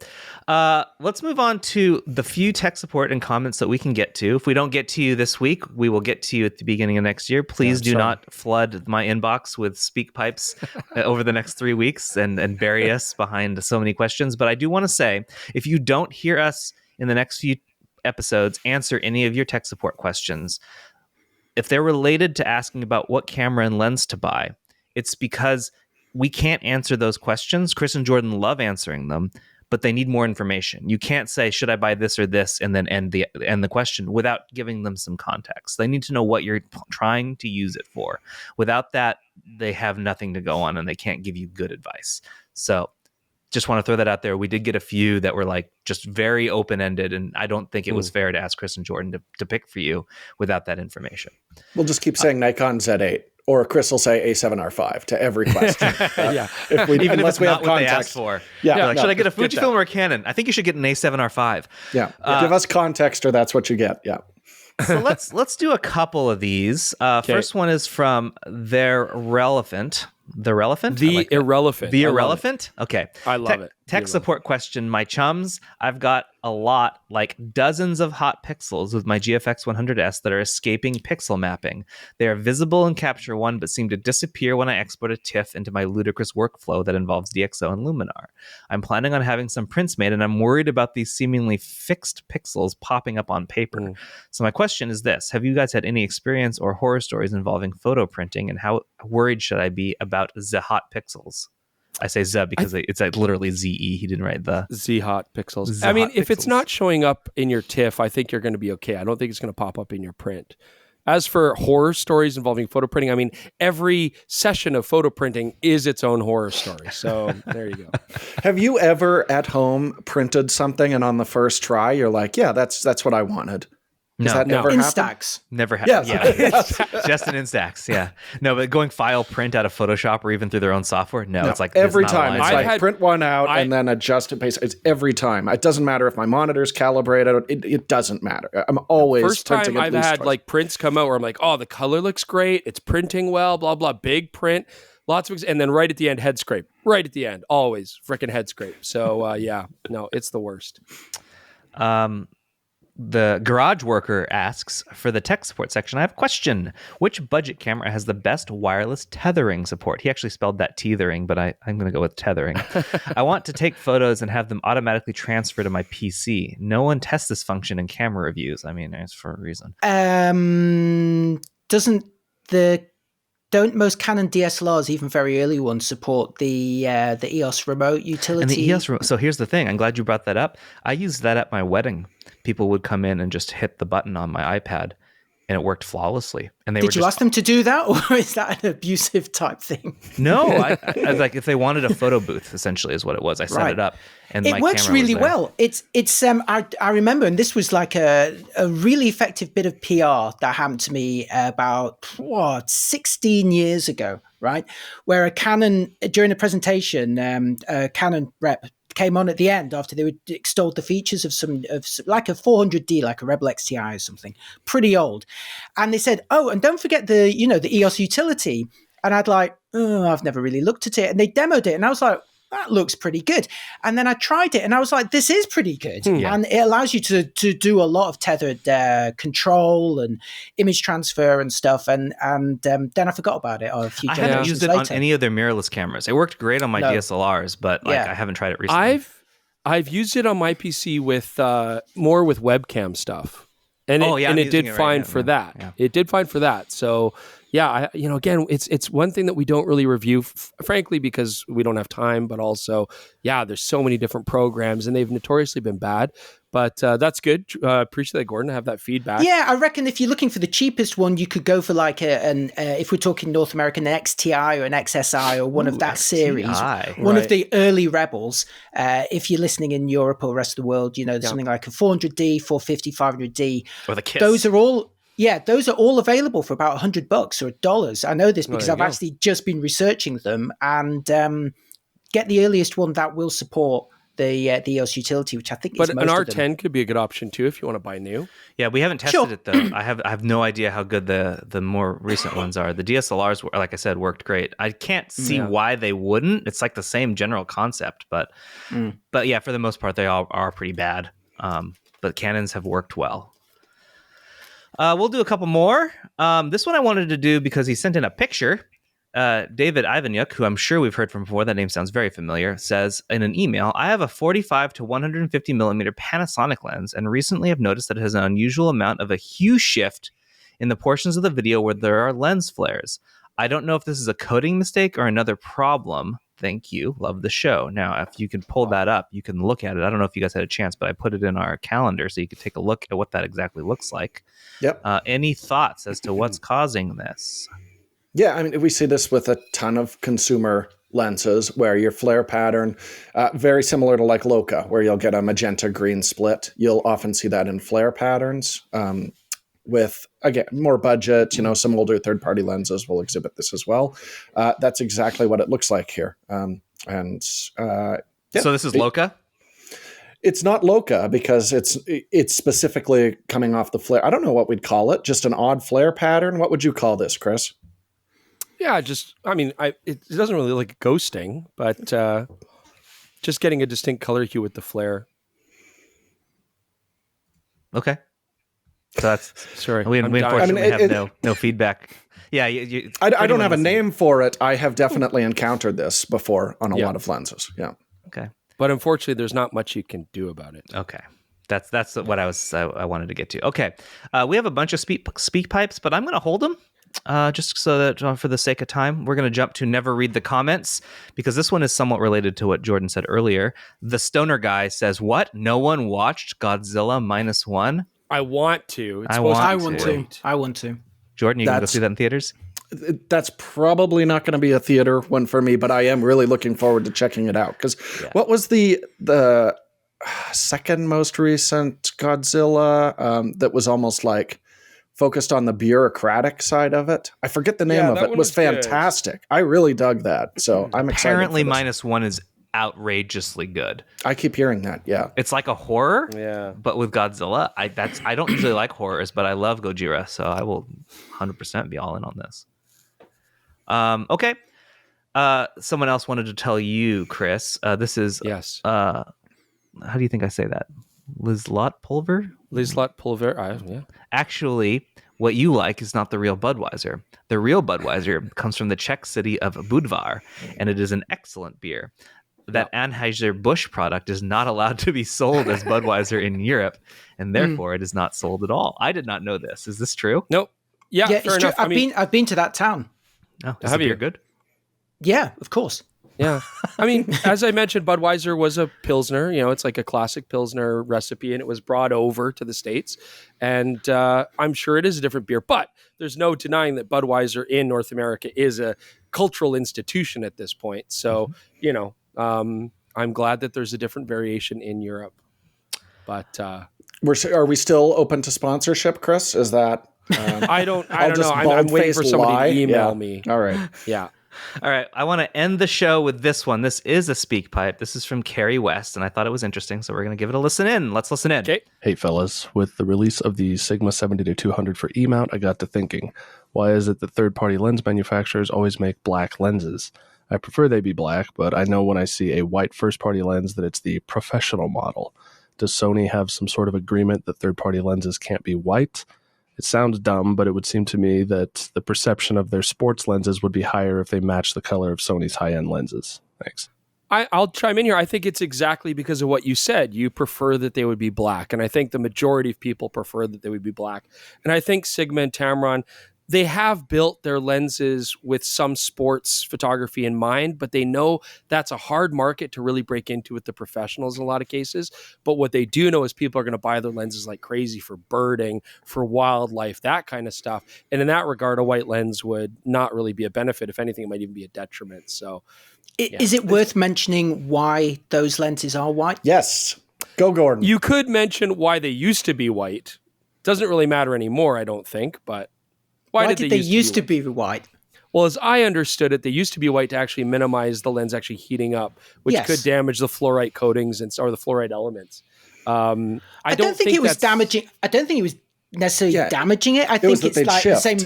Speaker 1: Let's move on to the few tech support and comments that we can get to. If we don't get to you this week, we will get to you at the beginning of next year. Please do not flood my inbox with speak pipes over the next 3 weeks and bury us behind so many questions. But I do want to say, if you don't hear us in the next few episodes answer any of your tech support questions, if they're related to asking about what camera and lens to buy, it's because we can't answer those questions. Chris and Jordan love answering them, but they need more information. You can't say, should I buy this or this, and then end the question without giving them some context. They need to know what you're trying to use it for. Without that, they have nothing to go on and they can't give you good advice. So just want to throw that out there. We did get a few that were like just very open-ended, and I don't think it was fair to ask Chris and Jordan to pick for you without that information.
Speaker 4: We'll just keep saying Nikon Z8, or Chris will say A7R5 to every question.
Speaker 1: Yeah, even if it's not what they asked for.
Speaker 4: Yeah,
Speaker 1: like, should I get a Fujifilm or a Canon? I think you should get an A7R5.
Speaker 4: Yeah, give us context, or that's what you get. Yeah.
Speaker 1: So let's do a couple of these. First one is from They're Relevant. The Relevant?
Speaker 3: The Irrelevant.
Speaker 1: The Irrelevant? Okay.
Speaker 3: I love it.
Speaker 1: Tech support question, my chums. I've got a lot, like dozens of hot pixels with my GFX 100S that are escaping pixel mapping. They are visible in Capture One, but seem to disappear when I export a TIFF into my ludicrous workflow that involves DxO and Luminar. I'm planning on having some prints made, and I'm worried about these seemingly fixed pixels popping up on paper. So my question is this. Have you guys had any experience or horror stories involving photo printing, and how worried should I be about the hot pixels? I say Z because it's like literally ZE. He didn't write the
Speaker 3: Z hot pixels.
Speaker 1: Z
Speaker 3: I mean,
Speaker 1: hot
Speaker 3: if
Speaker 1: pixels.
Speaker 3: It's not showing up in your TIFF, I think you're going to be okay. I don't think it's going to pop up in your print. As for horror stories involving photo printing, I mean, every session of photo printing is its own horror story. So there you go.
Speaker 4: Have you ever at home printed something and on the first try you're like, yeah, that's what I wanted? Does that never happen?
Speaker 2: Instax.
Speaker 1: Never happened.
Speaker 4: Yes.
Speaker 1: Yeah, just an Instax. Yeah, no, but going file print out of Photoshop or even through their own software, no, it's like
Speaker 4: every
Speaker 1: it's not
Speaker 4: time. It's
Speaker 1: aligned.
Speaker 4: like print one out and then adjust and paste. It's every time. It doesn't matter if my monitor's calibrated. It doesn't matter. I'm always
Speaker 3: first time
Speaker 4: printing at
Speaker 3: I've
Speaker 4: least
Speaker 3: had
Speaker 4: twice.
Speaker 3: like prints come out where I'm like, oh, the color looks great. It's printing well. Blah blah. Big print. Lots of, and then right at the end, head scrape. Right at the end, always freaking head scrape. So yeah, no, it's the worst.
Speaker 1: The Garage Worker asks, for the tech support section, I have a question. Which budget camera has the best wireless tethering support? He actually spelled that tethering, but I'm going to go with tethering. I want to take photos and have them automatically transfer to my PC. No one tests this function in camera reviews. I mean, it's for a reason.
Speaker 2: Don't most Canon DSLRs, even very early ones, support the EOS remote utility?
Speaker 1: And the EOS remote. So here's the thing. I'm glad you brought that up. I used that at my wedding. People would come in and just hit the button on my iPad, and it worked flawlessly. And
Speaker 2: Did you ask them to do that, or is that an abusive type thing?
Speaker 1: No, I like if they wanted a photo booth, essentially, is what it was. I set it up, and
Speaker 2: it works really well. It's I remember, and this was like a really effective bit of PR that happened to me about 16 years ago, right? Where a Canon during a presentation, a Canon rep came on at the end after they would extolled the features of like a 400D, like a Rebel XTI or something, pretty old, and they said, "Oh, and don't forget the EOS utility." And I'd like, "Oh, I've never really looked at it," and they demoed it, and I was like, that looks pretty good. And then I tried it and I was like, this is pretty good. And it allows you to do a lot of tethered control and image transfer and stuff. And then I forgot about it a few
Speaker 1: I
Speaker 2: generations
Speaker 1: haven't used it
Speaker 2: later.
Speaker 1: on any of their mirrorless cameras. It worked great on my DSLRs, but I haven't tried it recently.
Speaker 3: I've used it on my PC with more with webcam stuff. And it did fine for that. Yeah. It did fine for that. So yeah, again, it's one thing that we don't really review, frankly, because we don't have time, but also, there's so many different programs and they've notoriously been bad. But that's good. Appreciate that, Gordan, have that feedback.
Speaker 2: Yeah, I reckon if you're looking for the cheapest one, you could go for like if we're talking North American, an XTI or an XSI or one of that series. One of the early Rebels. If you're listening in Europe or the rest of the world, something like a 400D, 450, 500D.
Speaker 1: Or the KISS.
Speaker 2: Those are all available for about $100 or $1. I know this because I've actually just been researching them, and get the earliest one that will support the EOS utility, which I think is most
Speaker 3: an
Speaker 2: of
Speaker 3: R10
Speaker 2: them.
Speaker 3: could be a good option too if you want to buy new.
Speaker 1: Yeah, we haven't tested it though. I have no idea how good the more recent ones are. The DSLRs, like I said, worked great. I can't see why they wouldn't. It's like the same general concept, but yeah, for the most part, they all are pretty bad. But Canons have worked well. We'll do a couple more. This one I wanted to do because he sent in a picture. David Ivanyuk, who I'm sure we've heard from before, that name sounds very familiar, says in an email, I have a 45 to 150 millimeter Panasonic lens and recently have noticed that it has an unusual amount of a hue shift in the portions of the video where there are lens flares. I don't know if this is a coding mistake or another problem. Thank you. Love the show. Now, if you can pull that up, you can look at it. I don't know if you guys had a chance, but I put it in our calendar so you could take a look at what that exactly looks like.
Speaker 4: Yep.
Speaker 1: Any thoughts as to what's causing this?
Speaker 4: Yeah, I mean, we see this with a ton of consumer lenses where your flare pattern, very similar to like Loca, where you'll get a magenta green split. You'll often see that in flare patterns. With, again, more budget, some older third-party lenses will exhibit this as well. That's exactly what it looks like here.
Speaker 1: So this is Loca?
Speaker 4: It's not Loca because it's specifically coming off the flare. I don't know what we'd call it. Just an odd flare pattern. What would you call this, Chris?
Speaker 3: Yeah, it doesn't really look like ghosting, but just getting a distinct color hue with the flare.
Speaker 1: Okay. So that's
Speaker 3: sorry.
Speaker 1: We unfortunately have no feedback. Yeah,
Speaker 4: I don't have a name for it. I have definitely encountered this before on a lot of lenses. Yeah.
Speaker 1: Okay.
Speaker 3: But unfortunately, there's not much you can do about it.
Speaker 1: Okay. That's what I wanted to get to. Okay. We have a bunch of speak pipes, but I'm going to hold them. Just so that for the sake of time, we're going to jump to never read the comments because this one is somewhat related to what Jordan said earlier. The stoner guy says, what? No one watched Godzilla -1?
Speaker 3: I want to.
Speaker 2: I want to.
Speaker 1: Jordan, you can go see that in theaters?
Speaker 4: That's probably not going to be a theater one for me, but I am really looking forward to checking it out. Because what was the second most recent Godzilla that was almost like focused on the bureaucratic side of it? I forget the name of it. It was fantastic. Good. I really dug that. So I'm excited.
Speaker 1: Apparently -1 is outrageously good.
Speaker 4: I keep hearing that. Yeah.
Speaker 1: It's like a horror, but with Godzilla. I don't usually like horrors, but I love Gojira, so I will 100% be all in on this. Okay. Someone else wanted to tell you, Chris. This is how do you think I say that? Lislot Pulver?
Speaker 3: Lislot Pulver, yeah.
Speaker 1: Actually, what you like is not the real Budweiser. The real Budweiser comes from the Czech city of Budvar, and it is an excellent beer. That Anheuser-Busch product is not allowed to be sold as Budweiser in Europe, and therefore it is not sold at all. I did not know this. Is this true?
Speaker 3: Nope. Yeah,
Speaker 2: it's true. I've been to that town.
Speaker 1: Oh, is the beer good?
Speaker 2: Yeah, of course.
Speaker 3: Yeah. I mean, as I mentioned, Budweiser was a Pilsner. It's like a classic Pilsner recipe, and it was brought over to the States. And I'm sure it is a different beer, but there's no denying that Budweiser in North America is a cultural institution at this point. So, I'm glad that there's a different variation in Europe. But
Speaker 4: are we still open to sponsorship, Chris? Is that...
Speaker 3: I don't know. I'm waiting for somebody to email me.
Speaker 4: All right.
Speaker 3: Yeah.
Speaker 1: All right. I want to end the show with this one. This is a speak pipe. This is from Carrie West, and I thought it was interesting, so we're going to give it a listen in. Let's listen in.
Speaker 3: Okay.
Speaker 5: Hey, fellas. With the release of the Sigma 70-200 for E-mount, I got to thinking, why is it that third-party lens manufacturers always make black lenses? I prefer they be black, but I know when I see a white first-party lens that it's the professional model. Does Sony have some sort of agreement that third-party lenses can't be white? It sounds dumb, but it would seem to me that the perception of their sports lenses would be higher if they match the color of Sony's high-end lenses. Thanks.
Speaker 3: I'll chime in here. I think it's exactly because of what you said. You prefer that they would be black. And I think the majority of people prefer that they would be black. And I think Sigma and Tamron, they have built their lenses with some sports photography in mind, but they know that's a hard market to really break into with the professionals in a lot of cases. But what they do know is people are going to buy their lenses like crazy for birding, for wildlife, that kind of stuff. And in that regard, a white lens would not really be a benefit. If anything, it might even be a detriment. So, yeah.
Speaker 2: Is it worth mentioning why those lenses are white?
Speaker 4: Yes. Go, Gordan.
Speaker 3: You could mention why they used to be white. Doesn't really matter anymore, I don't think, but...
Speaker 2: Why did they used to be white?
Speaker 3: Well, as I understood it, they used to be white to actually minimize the lens actually heating up, which could damage the fluorite coatings or the fluorite elements. I don't think
Speaker 2: it was damaging. I don't think it was necessarily damaging it. I think it's like the same.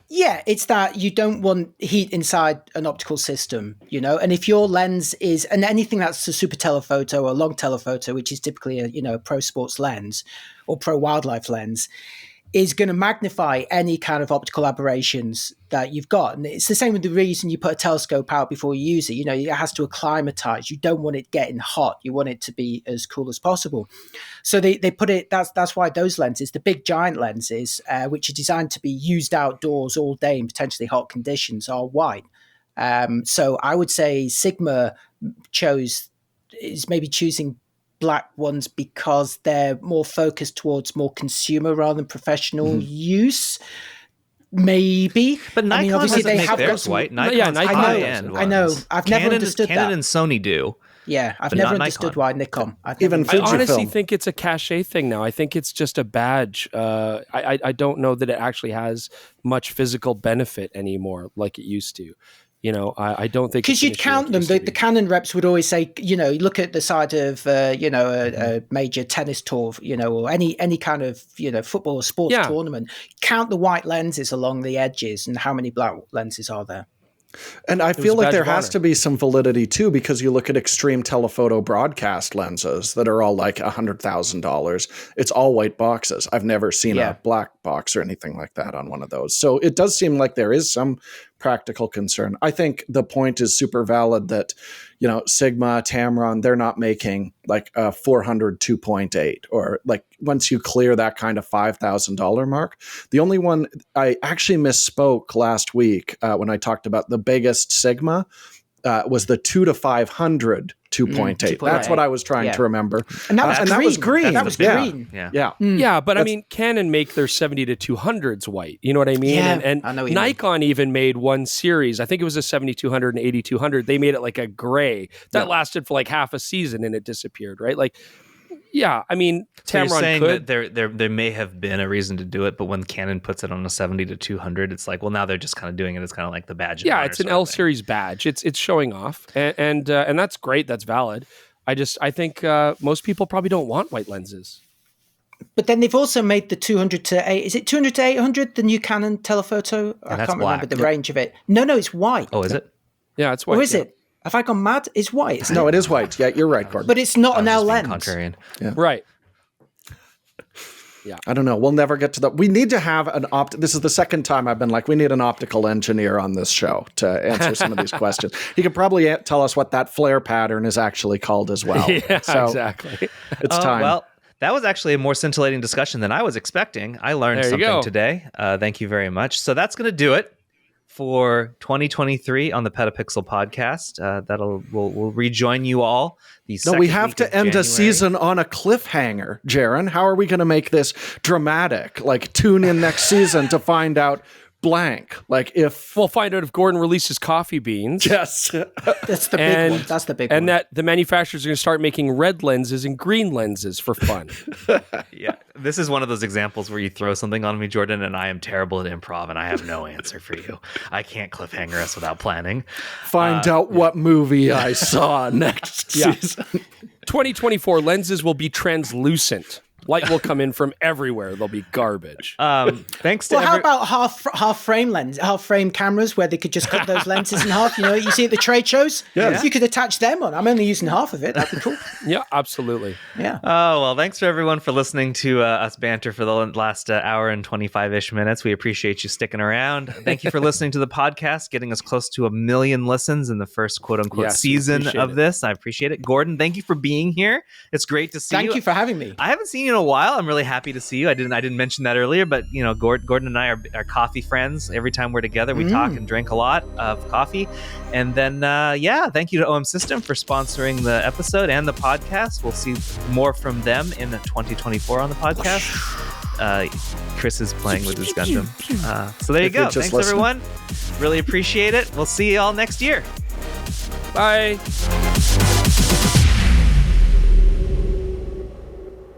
Speaker 2: Yeah, it's that you don't want heat inside an optical system, and if your lens is, and anything that's a super telephoto or long telephoto, which is typically a pro sports lens or pro wildlife lens, is going to magnify any kind of optical aberrations that you've got. And it's the same with the reason you put a telescope out before you use it. It has to acclimatize. You don't want it getting hot. You want it to be as cool as possible. So they put it, that's why those lenses, the big giant lenses, which are designed to be used outdoors all day in potentially hot conditions, are white. So I would say Sigma is maybe choosing black ones because they're more focused towards more consumer rather than professional use. Maybe,
Speaker 1: but Nikon obviously they have theirs white. Nikon's high-end ones.
Speaker 2: I know. I've never understood that.
Speaker 1: Canon and Sony do.
Speaker 2: Yeah, I've never understood why Nikon.
Speaker 3: I honestly think it's a cachet thing now. I think it's just a badge. I don't know that it actually has much physical benefit anymore like it used to. I don't think,
Speaker 2: because you'd count them. The Canon reps would always say, look at the side of a major tennis tour, or any kind of football or sports tournament. Count the white lenses along the edges, and how many black lenses are there?
Speaker 4: And I feel like there has to be some validity too, because you look at extreme telephoto broadcast lenses that are all like $100,000. It's all white boxes. I've never seen a black box or anything like that on one of those. So it does seem like there is some practical concern. I think the point is super valid that, Sigma, Tamron, they're not making like a 400 2.8, or like once you clear that kind of $5,000 mark. The only one I actually misspoke last week when I talked about the biggest Sigma was the 2 to 500 2.8. That's what I was trying to remember.
Speaker 2: And that was green.
Speaker 4: That was
Speaker 2: green.
Speaker 3: Yeah, but I mean, Canon make their 70 to 200s white. You know what I mean?
Speaker 2: Yeah,
Speaker 3: and
Speaker 2: I know what
Speaker 3: Nikon even made one series. I think it was a 7200 and 8200. They made it like a gray. That lasted for like half a season and it disappeared, right? Like, yeah, I mean,
Speaker 1: so
Speaker 3: Tamron
Speaker 1: you're saying
Speaker 3: could.
Speaker 1: That there may have been a reason to do it, but when Canon puts it on a 70 to 200, it's like, well, now they're just kind of doing it as kind of like the badge.
Speaker 3: Yeah, it's an L series badge. It's showing off, and that's great. That's valid. I think most people probably don't want white lenses.
Speaker 2: But then they've also made the 200 to 8. Is it 200 to 800? The new Canon telephoto. I can't remember the range of it. No, it's white.
Speaker 1: Oh, is it?
Speaker 3: Yeah, it's white.
Speaker 2: Or is it? Have I gone mad? It's white.
Speaker 4: No, it is white. Yeah, you're right, Gordan.
Speaker 2: But it's not an L lens.
Speaker 1: Contrarian.
Speaker 4: Yeah.
Speaker 3: Right. Yeah.
Speaker 4: I don't know. We'll never get to that. We need to have an This is the second time I've been like, we need an optical engineer on this show to answer some of these questions. He could probably tell us what that flare pattern is actually called as well.
Speaker 3: Yeah, so exactly.
Speaker 4: It's time.
Speaker 1: Well, that was actually a more scintillating discussion than I was expecting. I learned something today. Thank you very much. So that's going to do it for 2023 on the PetaPixel podcast. We'll rejoin you all.
Speaker 4: We have to end a season on a cliffhanger, Jaron. How are we going to make this dramatic? Like, tune in next season to find out blank. Like, if
Speaker 3: we'll find out if Gordan releases coffee beans.
Speaker 4: Yes,
Speaker 2: that's the big one. That's the big one.
Speaker 3: And that the manufacturers are going to start making red lenses and green lenses for fun.
Speaker 1: Yeah, this is one of those examples where you throw something on me, Jordan, and I am terrible at improv, and I have no answer for you. I can't cliffhanger us without planning.
Speaker 4: Find out what movie I saw next season.
Speaker 3: 2024 lenses will be translucent. Light will come in from everywhere. They'll be garbage.
Speaker 1: Thanks to
Speaker 2: how about half frame cameras where they could just cut those lenses in half? You see at the trade shows?
Speaker 4: Yeah.
Speaker 2: You could attach them on. I'm only using half of it. That'd be cool.
Speaker 3: Yeah, absolutely.
Speaker 2: Yeah.
Speaker 1: Oh, well, thanks for everyone for listening to us banter for the last hour and 25-ish minutes. We appreciate you sticking around. Thank you for listening to the podcast, getting us close to 1 million listens in the first quote-unquote season of this. I appreciate it. Gordon, thank you for being here. It's great to see you.
Speaker 2: Thank you for having me.
Speaker 1: I haven't seen you in a while. I'm really happy to see you. I didn't mention that earlier, but Gordon and I are coffee friends. Every time we're together, we talk and drink a lot of coffee. And then, thank you to OM System for sponsoring the episode and the podcast. We'll see more from them in 2024 on the podcast. Chris is playing with his Gundam. So there you go. Thanks, everyone. Really appreciate it. We'll see you all next year.
Speaker 3: Bye.